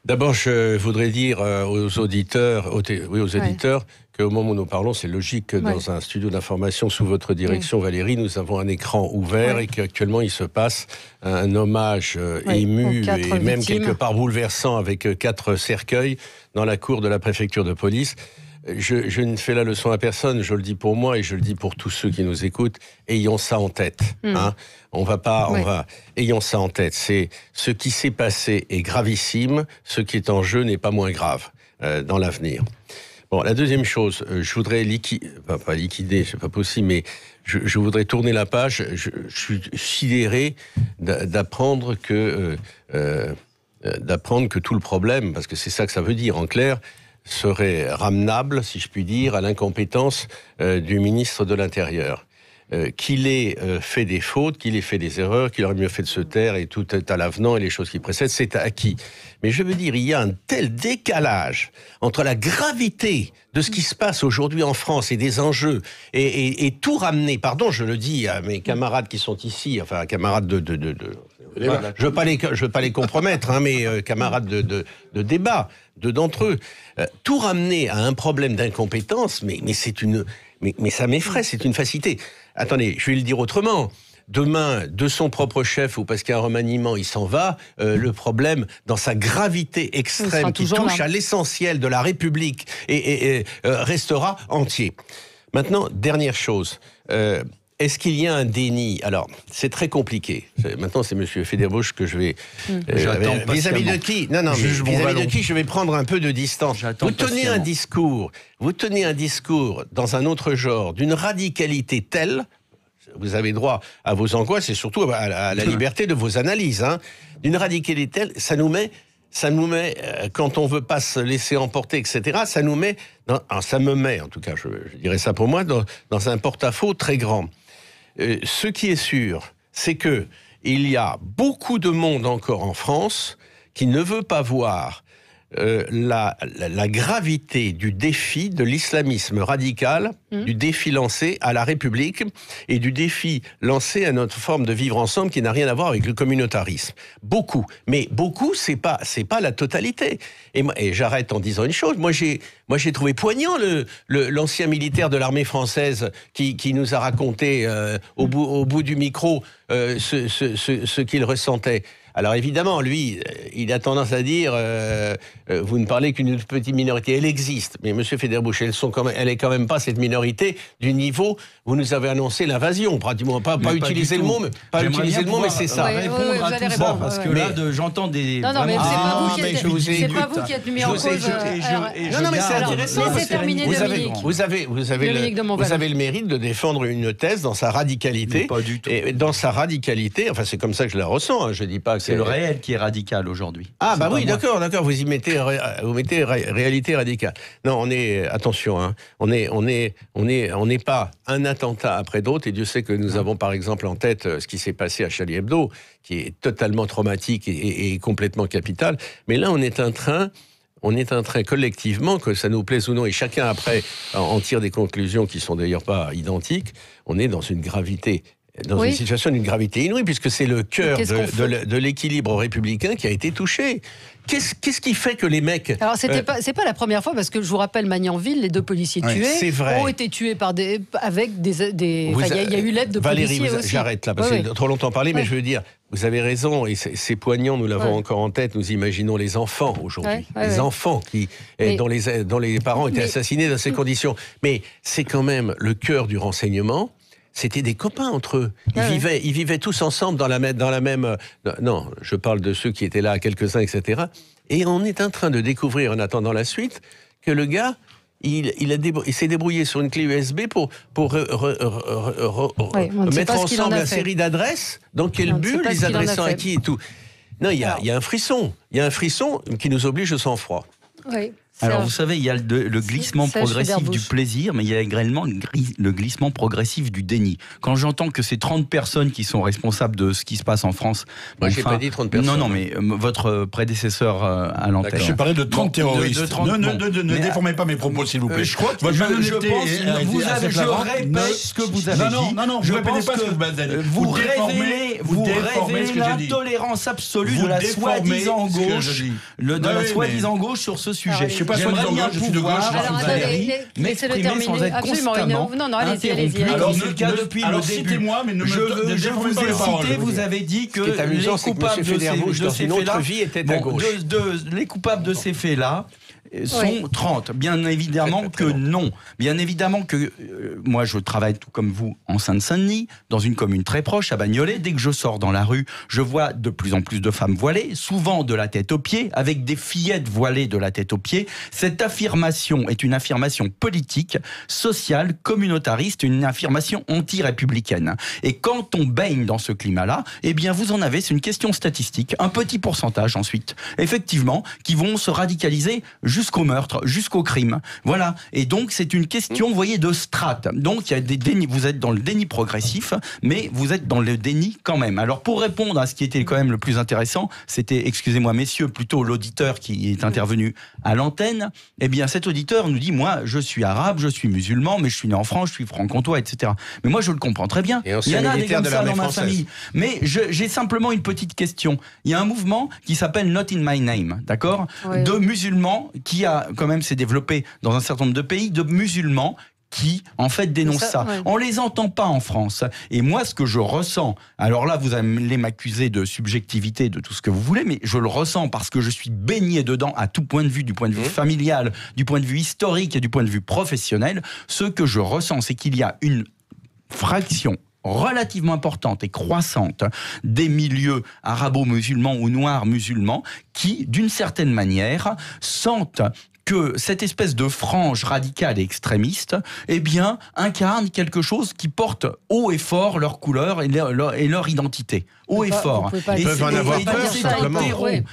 [SPEAKER 2] D'abord, je voudrais dire aux auditeurs qu'au moment où nous parlons, c'est logique que dans un studio d'information sous votre direction, Valérie, nous avons un écran ouvert et qu'actuellement il se passe un hommage ému et même quelque part bouleversant avec 4 cercueils dans la cour de la préfecture de police. Je ne fais la leçon à personne, je le dis pour moi et je le dis pour tous ceux qui nous écoutent. Ayons ça en tête. Ayons ça en tête. C'est ce qui s'est passé est gravissime. Ce qui est en jeu n'est pas moins grave dans l'avenir. Bon, la deuxième chose, je voudrais pas liquider, c'est pas possible, mais je voudrais tourner la page. Je suis sidéré d'apprendre que tout le problème, parce que c'est ça que ça veut dire en clair, serait ramenable, si je puis dire, à l'incompétence du ministre de l'Intérieur. Qu'il ait fait des fautes, qu'il ait fait des erreurs, qu'il aurait mieux fait de se taire et tout est à l'avenant et les choses qui précèdent, c'est acquis. Mais je veux dire, il y a un tel décalage entre la gravité de ce qui se passe aujourd'hui en France et des enjeux et tout ramener, pardon, je le dis à mes camarades qui sont ici, enfin camarades je veux pas les compromettre, mais camarades de débat, d'entre eux, tout ramener à un problème d'incompétence, mais ça m'effraie, c'est une facilité. Attendez, je vais le dire autrement. Demain, de son propre chef ou parce qu'il y a un remaniement, il s'en va, le problème, dans sa gravité extrême, qui touche à l'essentiel de la République, et restera entier. Maintenant, dernière chose. Est-ce qu'il y a un déni? Alors, c'est très compliqué. Maintenant, c'est M. Federbusch que je vais... vis-à-vis de qui? Non, vis-à-vis de qui je vais prendre un peu de distance. Vous tenez un discours dans un autre genre, d'une radicalité telle, vous avez droit à vos angoisses et surtout à la liberté de vos analyses, d'une radicalité telle, ça nous met, quand on veut pas se laisser emporter, etc., ça me met, en tout cas, je dirais ça pour moi, dans un porte-à-faux très grand. Ce qui est sûr, c'est que il y a beaucoup de monde encore en France qui ne veut pas voir la gravité du défi de l'islamisme radical, du défi lancé à la République et du défi lancé à notre forme de vivre ensemble qui n'a rien à voir avec le communautarisme. Beaucoup. Mais beaucoup, c'est pas la totalité. Et j'arrête en disant une chose. Moi, j'ai trouvé poignant l'ancien militaire de l'armée française qui nous a raconté au bout du micro ce qu'il ressentait. Alors évidemment, lui, il a tendance à dire vous ne parlez qu'une petite minorité. Elle existe, mais Monsieur Federbusch, elle est quand même pas cette minorité du niveau. Vous nous avez annoncé l'invasion, pratiquement pas utiliser le mot, mais c'est ça.
[SPEAKER 3] Répondre à tout ça, parce que là, j'entends des.
[SPEAKER 1] Non, mais c'est pas vous qui êtes mis en cause.
[SPEAKER 2] Non, mais c'est intéressant.
[SPEAKER 1] Laissez terminer Dominique.
[SPEAKER 2] Vous avez le mérite de défendre une thèse dans sa radicalité.
[SPEAKER 3] Pas du tout.
[SPEAKER 2] Et dans sa radicalité, enfin c'est comme ça que je la ressens. Je dis pas que
[SPEAKER 3] c'est le réel qui est radical aujourd'hui.
[SPEAKER 2] Ah bah oui, d'accord. Vous mettez réalité radicale. Non, attention, hein, on n'est pas un attentat après d'autres. Et Dieu sait que nous avons par exemple en tête ce qui s'est passé à Charlie Hebdo, qui est totalement traumatique et complètement capital. Mais là, on est un train collectivement, que ça nous plaise ou non, et chacun après en tire des conclusions qui sont d'ailleurs pas identiques. On est dans une gravité. Une situation d'une gravité inouïe, puisque c'est le cœur de l'équilibre républicain qui a été touché. Qu'est-ce qui fait que les mecs...
[SPEAKER 1] Alors, c'est pas la première fois, parce que je vous rappelle, Magnanville, les 2 policiers tués ont été tués avec des... Il y a eu l'aide de policiers aussi.
[SPEAKER 2] Valérie, j'arrête là, parce que trop longtemps parlé, mais je veux dire, vous avez raison, et c'est poignant, nous l'avons encore en tête, nous imaginons les enfants aujourd'hui. Les enfants dont les parents étaient assassinés dans ces conditions. Mais c'est quand même le cœur du renseignement. C'était des copains entre eux. Ils vivaient tous ensemble dans la même... Non, je parle de ceux qui étaient là, quelques-uns, etc. Et on est en train de découvrir, en attendant la suite, que le gars, il s'est débrouillé sur une clé USB pour mettre ensemble une série d'adresses. Dans quel but, les adressant à qui et tout. Non, il y a un frisson. Il y a un frisson qui nous oblige au sang-froid.
[SPEAKER 1] Oui.
[SPEAKER 3] Alors vous savez, il y a le glissement progressif du plaisir, mais il y a également le glissement progressif du déni. Quand j'entends que c'est 30 personnes qui sont responsables de ce qui se passe en France...
[SPEAKER 2] Moi, j'ai pas dit 30 personnes.
[SPEAKER 3] Non, mais votre prédécesseur à l'antenne...
[SPEAKER 5] Je parlais de 30 terroristes. Ne déformez pas mes propos, s'il vous plaît.
[SPEAKER 3] Je crois que je répète ce que vous avez dit.
[SPEAKER 5] Non, je ne répète pas ce que vous avez dit.
[SPEAKER 3] Vous révélez l'intolérance absolue de la soi-disant gauche, sur ce sujet.
[SPEAKER 5] Pas soi-disant gauche, je suis de gauche.
[SPEAKER 3] M'exprimer sans être constamment interrompu.
[SPEAKER 1] Alors,
[SPEAKER 3] c'est le cas depuis le début.
[SPEAKER 5] Citez-moi, mais
[SPEAKER 3] je vous ai cité, vous avez dit que les coupables de ces faits-là, les coupables de ces faits-là sont 30. Bien évidemment que non. Bien évidemment que moi je travaille tout comme vous en Seine-Saint-Denis, dans une commune très proche, à Bagnolet. Dès que je sors dans la rue, je vois de plus en plus de femmes voilées, souvent de la tête aux pieds, avec des fillettes voilées de la tête aux pieds. Cette affirmation est une affirmation politique, sociale, communautariste, une affirmation anti-républicaine. Et quand on baigne dans ce climat-là, eh bien vous en avez, c'est une question statistique, un petit pourcentage ensuite, effectivement, qui vont se radicaliser jusqu'au meurtre, jusqu'au crime. Voilà. Et donc, c'est une question, vous voyez, de strates. Donc, il y a des dénis. Vous êtes dans le déni progressif, mais vous êtes dans le déni quand même. Alors, pour répondre à ce qui était quand même le plus intéressant, c'était, excusez-moi, messieurs, plutôt l'auditeur qui est intervenu à l'antenne. Eh bien, cet auditeur nous dit, moi, je suis arabe, je suis musulman, mais je suis né en France, je suis franc-comtois, etc. Mais moi, je le comprends très bien.
[SPEAKER 2] Il y en a des comme ça dans ma famille.
[SPEAKER 3] Mais j'ai simplement une petite question. Il y a un mouvement qui s'appelle Not in My Name, d'accord ? De musulmans qui s'est développé dans un certain nombre de pays, de musulmans qui, en fait, dénoncent ça. On les entend pas en France. Et moi, ce que je ressens, alors là, vous allez m'accuser de subjectivité, de tout ce que vous voulez, mais je le ressens parce que je suis baigné dedans à tout point de vue, du point de vue familial, du point de vue historique et du point de vue professionnel. Ce que je ressens, c'est qu'il y a une fraction relativement importante et croissante des milieux arabo-musulmans ou noirs musulmans qui, d'une certaine manière, sentent que cette espèce de frange radicale et extrémiste, eh bien, incarne quelque chose qui porte haut et fort leur couleur et leur identité. Haut et fort.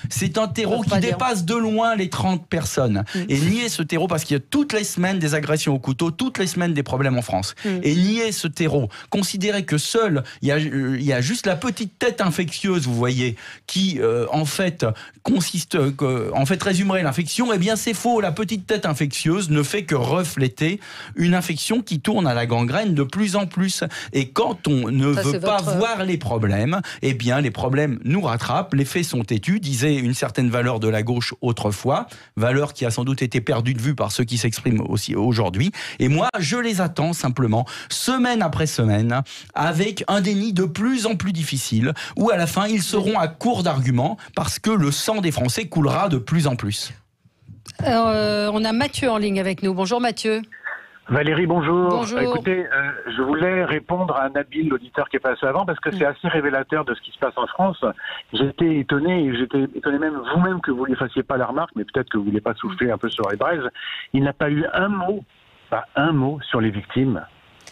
[SPEAKER 3] C'est un terreau qui dépasse de loin les 30 personnes. Et nier ce terreau, parce qu'il y a toutes les semaines des agressions au couteau, toutes les semaines des problèmes en France. Et nier ce terreau, considérer que seul, il y a juste la petite tête infectieuse, vous voyez, qui en fait résumerait l'infection, eh bien c'est faux. La petite tête infectieuse ne fait que refléter une infection qui tourne à la gangrène de plus en plus. Et quand on ne veut pas voir les problèmes, eh bien les problèmes nous rattrapent, les faits sont têtus, disait une certaine valeur de la gauche autrefois, valeur qui a sans doute été perdue de vue par ceux qui s'expriment aussi aujourd'hui. Et moi, je les attends simplement, semaine après semaine, avec un déni de plus en plus difficile, où à la fin, ils seront à court d'arguments, parce que le sang des Français coulera de plus en plus.
[SPEAKER 1] On a Mathieu en ligne avec nous. Bonjour Mathieu.
[SPEAKER 7] Valérie, bonjour.
[SPEAKER 1] Bonjour.
[SPEAKER 7] Écoutez, je voulais répondre à Nabil, l'auditeur qui est passé avant, parce que c'est assez révélateur de ce qui se passe en France. J'étais étonné, et j'étais étonné même vous-même que vous ne lui fassiez pas la remarque, mais peut-être que vous ne voulez pas souffler un peu sur les braises. Il n'a pas eu pas un mot sur les victimes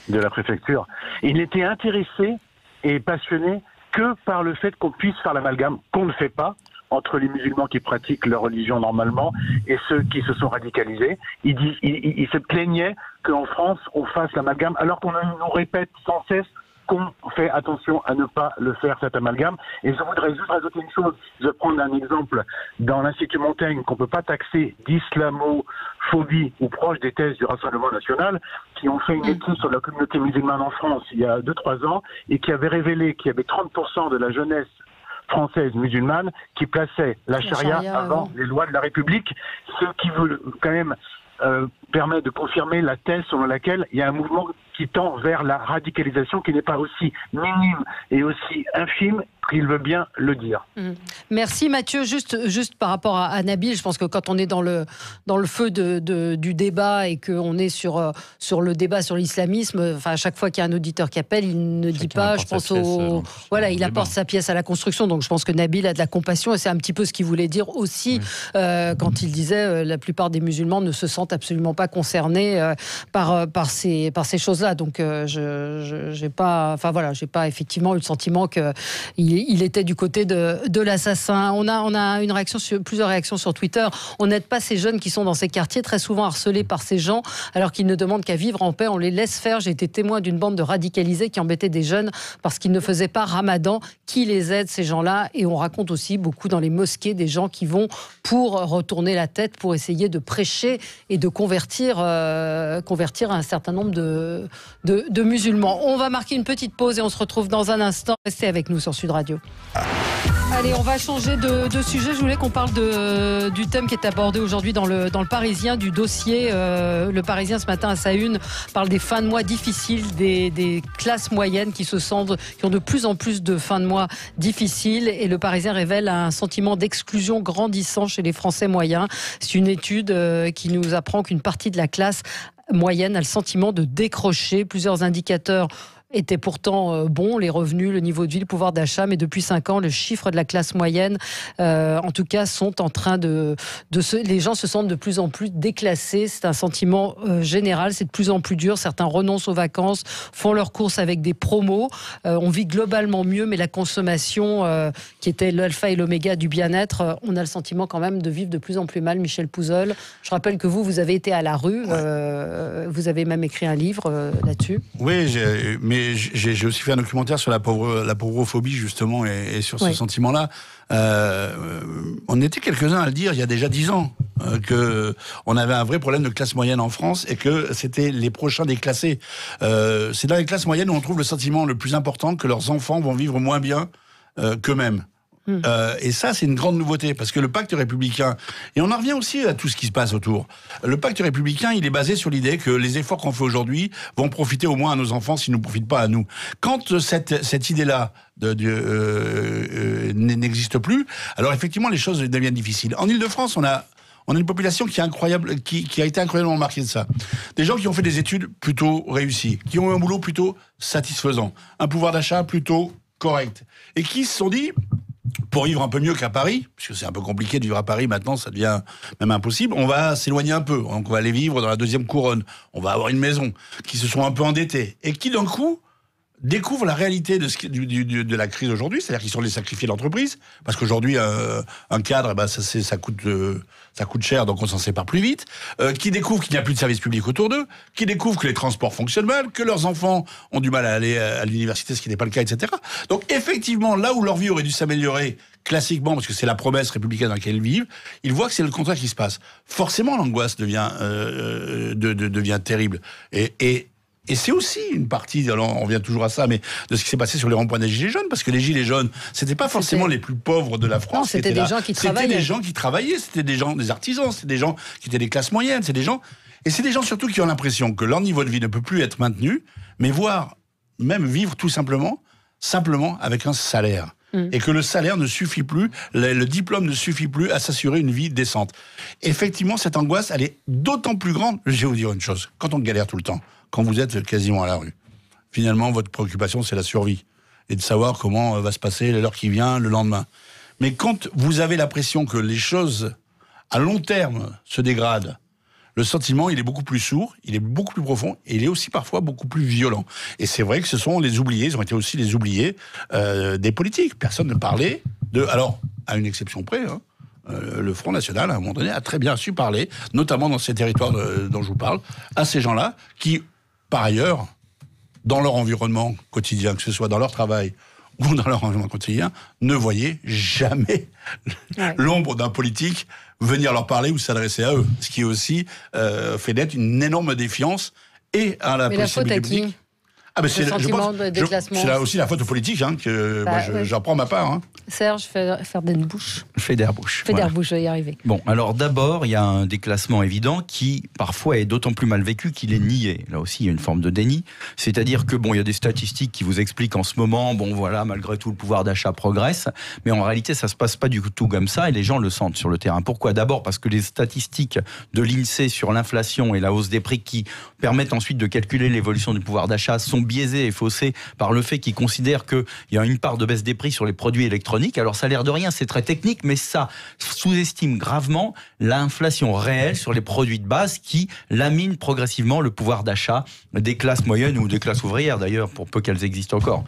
[SPEAKER 7] de la préfecture. Il n'était intéressé et passionné que par le fait qu'on puisse faire l'amalgame, qu'on ne fait pas, entre les musulmans qui pratiquent leur religion normalement et ceux qui se sont radicalisés. Il se plaignait qu'en France, on fasse l'amalgame, alors qu'on nous répète sans cesse qu'on fait attention à ne pas le faire, cet amalgame. Et je voudrais juste rajouter une chose. Je vais prendre un exemple dans l'Institut Montaigne qu'on ne peut pas taxer d'islamophobie ou proche des thèses du Rassemblement national, qui ont fait une étude sur la communauté musulmane en France il y a 2-3 ans et qui avait révélé qu'il y avait 30% de la jeunesse française musulmane qui plaçait la charia avant les lois de la République, ce qui veut quand même permet de confirmer la thèse selon laquelle il y a un mouvement qui tend vers la radicalisation qui n'est pas aussi minime et aussi infime qu'il veut bien le dire.
[SPEAKER 1] Merci Mathieu. Juste par rapport à Nabil, je pense que quand on est dans le feu du débat et qu'on est sur le débat sur l'islamisme, enfin à chaque fois qu'il y a un auditeur qui appelle, il ne dit pas, je pense il apporte sa pièce à la construction. Donc je pense que Nabil a de la compassion et c'est un petit peu ce qu'il voulait dire aussi quand il disait la plupart des musulmans ne se sentent absolument pas concernés par ces choses-là. Donc j'ai pas effectivement eu le sentiment qu'il était du côté de l'assassin. On a plusieurs réactions sur Twitter. On n'aide pas ces jeunes qui sont dans ces quartiers très souvent harcelés par ces gens alors qu'ils ne demandent qu'à vivre en paix. On les laisse faire. J'ai été témoin d'une bande de radicalisés qui embêtaient des jeunes parce qu'ils ne faisaient pas Ramadan. Qui les aide, ces gens-là? Et on raconte aussi beaucoup dans les mosquées des gens qui vont pour retourner la tête, pour essayer de prêcher et de convertir un certain nombre de musulmans. On va marquer une petite pause et on se retrouve dans un instant. Restez avec nous sur Sud Radio. Allez, on va changer de sujet. Je voulais qu'on parle du thème qui est abordé aujourd'hui dans le Parisien, du dossier. Le Parisien, ce matin, à sa une, parle des fins de mois difficiles, des classes moyennes qui ont de plus en plus de fins de mois difficiles. Et le Parisien révèle un sentiment d'exclusion grandissant chez les Français moyens. C'est une étude qui nous apprend qu'une partie de la classe moyenne a le sentiment de décrocher. Plusieurs indicateurs étaient pourtant bons, les revenus, le niveau de vie, le pouvoir d'achat, mais depuis 5 ans, le chiffre de la classe moyenne, en tout cas, sont en train les gens se sentent de plus en plus déclassés. C'est un sentiment général, c'est de plus en plus dur. Certains renoncent aux vacances, font leurs courses avec des promos. On vit globalement mieux, mais la consommation, qui était l'alpha et l'oméga du bien-être, on a le sentiment quand même de vivre de plus en plus mal. Michel Pouzol, je rappelle que vous avez été à la rue, vous avez même écrit un livre là-dessus.
[SPEAKER 5] Oui, mais j'ai aussi fait un documentaire sur la paurophobie justement et sur ce sentiment-là. On était quelques-uns à le dire il y a déjà 10 ans qu'on avait un vrai problème de classe moyenne en France et que c'était les prochains déclassés. C'est dans les classes moyennes où on trouve le sentiment le plus important que leurs enfants vont vivre moins bien qu'eux-mêmes. Et ça, c'est une grande nouveauté, parce que le pacte républicain, et on en revient aussi à tout ce qui se passe autour, le pacte républicain, il est basé sur l'idée que les efforts qu'on fait aujourd'hui vont profiter au moins à nos enfants s'ils ne profitent pas à nous. Quand cette idée-là n'existe plus, alors effectivement, les choses deviennent difficiles. En Ile-de-France, on a une population qui est incroyable, qui a été incroyablement marquée de ça. Des gens qui ont fait des études plutôt réussies, qui ont eu un boulot plutôt satisfaisant, un pouvoir d'achat plutôt correct, et qui se sont dit... pour vivre un peu mieux qu'à Paris, puisque c'est un peu compliqué de vivre à Paris maintenant, ça devient même impossible, on va s'éloigner un peu. Donc on va aller vivre dans la 2e couronne. On va avoir une maison, qui se sont un peu endettés, et qui d'un coup découvrent la réalité de la crise aujourd'hui, c'est-à-dire qu'ils sont les sacrifiés de l'entreprise, parce qu'aujourd'hui, un cadre, ça coûte cher, donc on s'en sépare plus vite, qui découvrent qu'il n'y a plus de services publics autour d'eux, qui découvrent que les transports fonctionnent mal, que leurs enfants ont du mal à aller à l'université, ce qui n'est pas le cas, etc. Donc effectivement, là où leur vie aurait dû s'améliorer classiquement, parce que c'est la promesse républicaine dans laquelle ils vivent, ils voient que c'est le contraire qui se passe. Forcément, l'angoisse devient terrible. Et c'est aussi une partie, alors on revient toujours à ça, mais de ce qui s'est passé sur les ronds-points des Gilets jaunes, parce que les Gilets jaunes, c'était pas forcément les plus pauvres de la France.
[SPEAKER 1] Non, c'était des gens qui travaillaient.
[SPEAKER 5] C'était des gens qui travaillaient, c'était des artisans, c'était des gens qui étaient des classes moyennes, c'est des gens surtout qui ont l'impression que leur niveau de vie ne peut plus être maintenu, mais même vivre tout simplement avec un salaire. Et que le salaire ne suffit plus, le diplôme ne suffit plus à s'assurer une vie décente. Effectivement, cette angoisse, elle est d'autant plus grande. Je vais vous dire une chose, quand on galère tout le temps, quand vous êtes quasiment à la rue, finalement, votre préoccupation, c'est la survie. Et de savoir comment va se passer l'heure qui vient, le lendemain. Mais quand vous avez l'impression que les choses, à long terme, se dégradent, le sentiment, il est beaucoup plus sourd, il est beaucoup plus profond, et il est aussi parfois beaucoup plus violent. Et c'est vrai que ce sont les oubliés, ils ont été aussi les oubliés des politiques. Personne ne parlait alors, à une exception près, le Front National, à un moment donné, a très bien su parler, notamment dans ces territoires dont je vous parle, à ces gens-là qui, par ailleurs, dans leur environnement quotidien, que ce soit dans leur travail ou dans leur environnement quotidien, ne voyaient jamais l'ombre d'un politique venir leur parler ou s'adresser à eux. Ce qui aussi fait naître une énorme défiance et à la possibilité publique.
[SPEAKER 1] C'est
[SPEAKER 5] là aussi la faute aux politiques, que j'en prends ma part.
[SPEAKER 1] Serge Federbusch.
[SPEAKER 3] Federbusch,
[SPEAKER 1] je vais y arriver.
[SPEAKER 3] Bon, alors d'abord, il y a un déclassement évident qui, parfois, est d'autant plus mal vécu qu'il est nié. Là aussi, il y a une forme de déni. C'est-à-dire que, il y a des statistiques qui vous expliquent en ce moment, malgré tout, le pouvoir d'achat progresse, mais en réalité, ça se passe pas du tout comme ça, et les gens le sentent sur le terrain. Pourquoi ? D'abord, parce que les statistiques de l'INSEE sur l'inflation et la hausse des prix qui permettent ensuite de calculer l'évolution du pouvoir d'achat sont biaisés et faussés par le fait qu'ils considèrent qu'il y a une part de baisse des prix sur les produits électroniques. Alors ça a l'air de rien, c'est très technique, mais ça sous-estime gravement l'inflation réelle sur les produits de base qui lamine progressivement le pouvoir d'achat des classes moyennes ou des classes ouvrières d'ailleurs, pour peu qu'elles existent encore.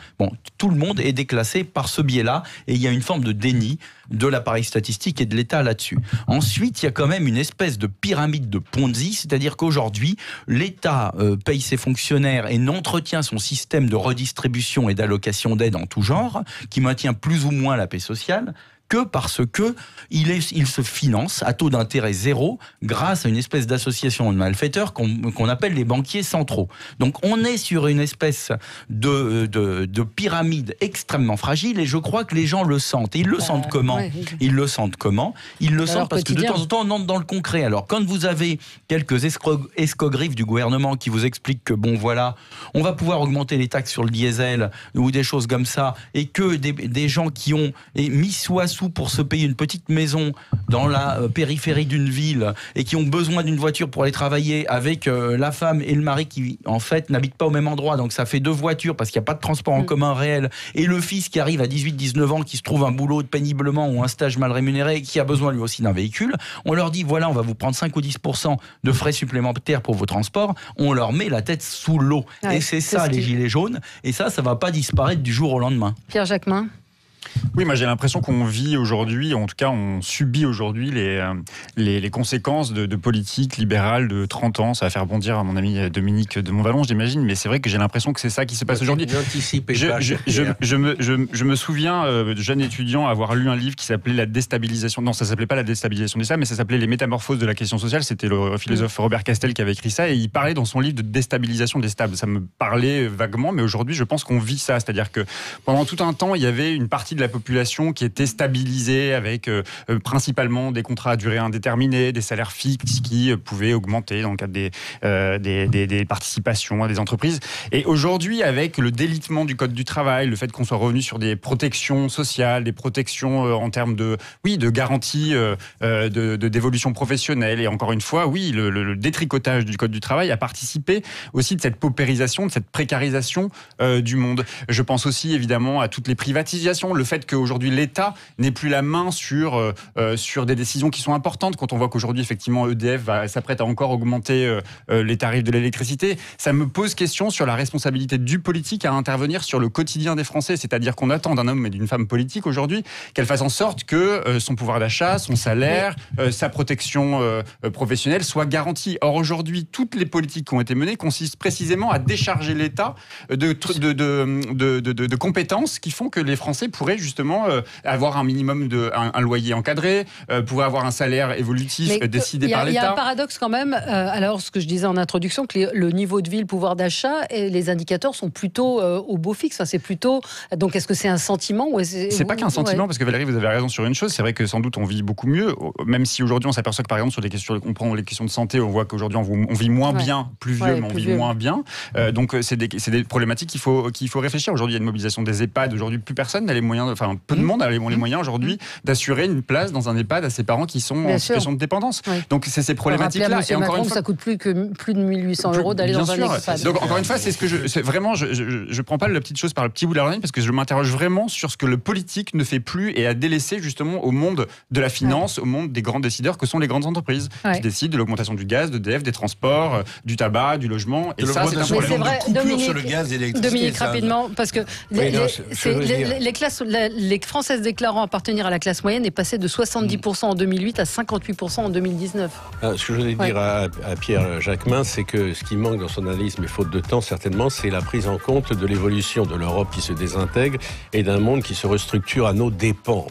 [SPEAKER 3] Tout le monde est déclassé par ce biais-là, et il y a une forme de déni de l'appareil statistique et de l'État là-dessus. Ensuite, il y a quand même une espèce de pyramide de Ponzi, c'est-à-dire qu'aujourd'hui, l'État paye ses fonctionnaires et n'entretient son système de redistribution et d'allocation d'aide en tout genre, qui maintient plus ou moins la paix sociale, que parce que il se finance à taux d'intérêt zéro grâce à une espèce d'association de malfaiteurs qu'on appelle les banquiers centraux. Donc on est sur une espèce de pyramide extrêmement fragile, et je crois que les gens le sentent. Et ils le sentent comment ? Ils le sentent comment ? Ils le sentent parce que de temps en temps on entre dans le concret. Alors quand vous avez quelques escogriffes du gouvernement qui vous expliquent que on va pouvoir augmenter les taxes sur le diesel ou des choses comme ça, et que des gens qui ont mis sous pour se payer une petite maison dans la périphérie d'une ville et qui ont besoin d'une voiture pour aller travailler, avec la femme et le mari qui en fait n'habitent pas au même endroit, donc ça fait 2 voitures parce qu'il n'y a pas de transport en commun réel, et le fils qui arrive à 18-19 ans, qui se trouve un boulot péniblement ou un stage mal rémunéré, qui a besoin lui aussi d'un véhicule, on leur dit on va vous prendre 5 ou 10% de frais supplémentaires pour vos transports, on leur met la tête sous l'eau. Et c'est ça les gilets jaunes, et ça va pas disparaître du jour au lendemain.
[SPEAKER 1] Pierre Jacquemin.
[SPEAKER 4] Oui, moi j'ai l'impression qu'on vit aujourd'hui, en tout cas on subit aujourd'hui les conséquences de politiques libérales de 30 ans. Ça va faire bondir à mon ami Dominique de Montvalon, j'imagine, mais c'est vrai que j'ai l'impression que c'est ça qui se passe aujourd'hui. Je me souviens, jeune étudiant, avoir lu un livre qui s'appelait La déstabilisation. Non, ça s'appelait pas La déstabilisation des États, mais ça s'appelait Les métamorphoses de la question sociale. C'était le philosophe Robert Castel qui avait écrit ça, et il parlait dans son livre de déstabilisation des stables. Ça me parlait vaguement, mais aujourd'hui je pense qu'on vit ça. C'est-à-dire que pendant tout un temps, il y avait une partie de la population qui était stabilisée avec principalement des contrats à durée indéterminée, des salaires fixes qui pouvaient augmenter dans le cadre des participations à des entreprises. Et aujourd'hui, avec le délitement du code du travail, le fait qu'on soit revenu sur des protections sociales, des protections en termes de garantie d'évolution professionnelle, et encore une fois, le détricotage du code du travail a participé aussi de cette paupérisation, de cette précarisation du monde. Je pense aussi évidemment à toutes les privatisations, le le fait qu'aujourd'hui l'État n'ait plus la main sur des décisions qui sont importantes. Quand on voit qu'aujourd'hui effectivement EDF s'apprête à encore augmenter les tarifs de l'électricité, ça me pose question sur la responsabilité du politique à intervenir sur le quotidien des Français. C'est-à-dire qu'on attend d'un homme et d'une femme politique aujourd'hui qu'elle fasse en sorte que son pouvoir d'achat, son salaire, sa protection professionnelle soit garantie. Or aujourd'hui, toutes les politiques qui ont été menées consistent précisément à décharger l'État de compétences qui font que les Français pourraient justement avoir un minimum un loyer encadré, pouvoir avoir un salaire évolutif décidé par l'État.
[SPEAKER 1] Il y a un paradoxe quand même, alors ce que je disais en introduction, que le niveau de vie, le pouvoir d'achat et les indicateurs sont plutôt au beau fixe. Enfin, c'est plutôt. Donc est-ce que c'est un sentiment ou
[SPEAKER 4] c'est pas qu'un sentiment, parce que Valérie, vous avez raison sur une chose, c'est vrai que sans doute on vit beaucoup mieux, même si aujourd'hui on s'aperçoit que par exemple sur les questions, on prend les questions de santé, on voit qu'aujourd'hui on vit moins bien, plus vieux, mais on vit moins bien. Donc c'est des problématiques qu'il faut réfléchir. Aujourd'hui il y a une mobilisation des EHPAD, aujourd'hui plus personne n'a les moyens, enfin peu de monde a les moyens aujourd'hui d'assurer une place dans un EHPAD à ses parents qui sont en situation de dépendance. Donc c'est ces problématiques-là.
[SPEAKER 1] Et encore une fois, ça coûte plus de 1800 € d'aller dans un EHPAD.
[SPEAKER 4] Donc encore une fois, c'est vraiment, je prends pas la petite chose par le petit bout de la parce que je m'interroge vraiment sur ce que le politique ne fait plus et a délaissé justement au monde de la finance, au monde des grands décideurs que sont les grandes entreprises qui décident de l'augmentation du gaz, d'EDF, des transports, du tabac, du logement.
[SPEAKER 5] Et ça, c'est un problème de coupure sur le gaz et l'électricité.
[SPEAKER 1] Dominique, rapidement, parce que les Françaises déclarant appartenir à la classe moyenne est passé de 70% en 2008 à 58% en 2019.
[SPEAKER 2] Ce que je voulais dire à Pierre Jacquemin, c'est que ce qui manque dans son analyse, mais faute de temps certainement, c'est la prise en compte de l'évolution de l'Europe qui se désintègre et d'un monde qui se restructure à nos dépens,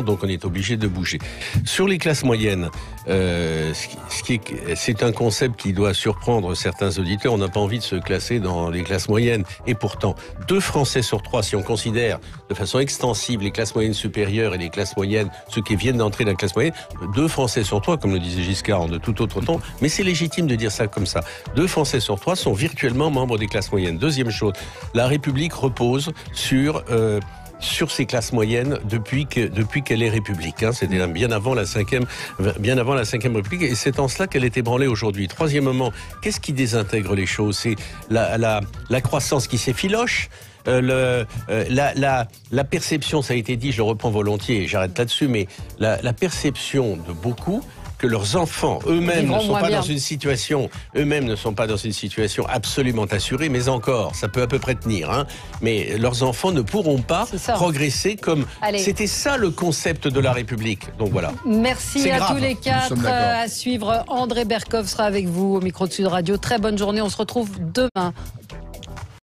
[SPEAKER 2] donc on est obligé de bouger. Sur les classes moyennes, c'est un concept qui doit surprendre certains auditeurs. On n'a pas envie de se classer dans les classes moyennes. Et pourtant, 2 Français sur 3, si on considère de façon extensive les classes moyennes supérieures et les classes moyennes, ceux qui viennent d'entrer dans la classe moyenne, 2 Français sur 3, comme le disait Giscard de tout autre temps, mais c'est légitime de dire ça comme ça. 2 Français sur 3 sont virtuellement membres des classes moyennes. Deuxième chose, la République repose sur ces classes moyennes depuis qu'elle est République. C'était bien avant la 5e République, et c'est en cela qu'elle est ébranlée aujourd'hui. Troisièmement, qu'est-ce qui désintègre les choses? C'est la croissance qui s'effiloche. La perception, ça a été dit, je le reprends volontiers et j'arrête là-dessus, mais la perception de beaucoup que leurs enfants eux-mêmes ne sont pas dans une situation, absolument assurée, mais encore, ça peut à peu près tenir, mais leurs enfants ne pourront pas progresser comme... C'était ça le concept de la République. Donc voilà.
[SPEAKER 1] Merci à tous les 4. À suivre, André Berkoff sera avec vous au micro de Sud Radio. Très bonne journée, on se retrouve demain.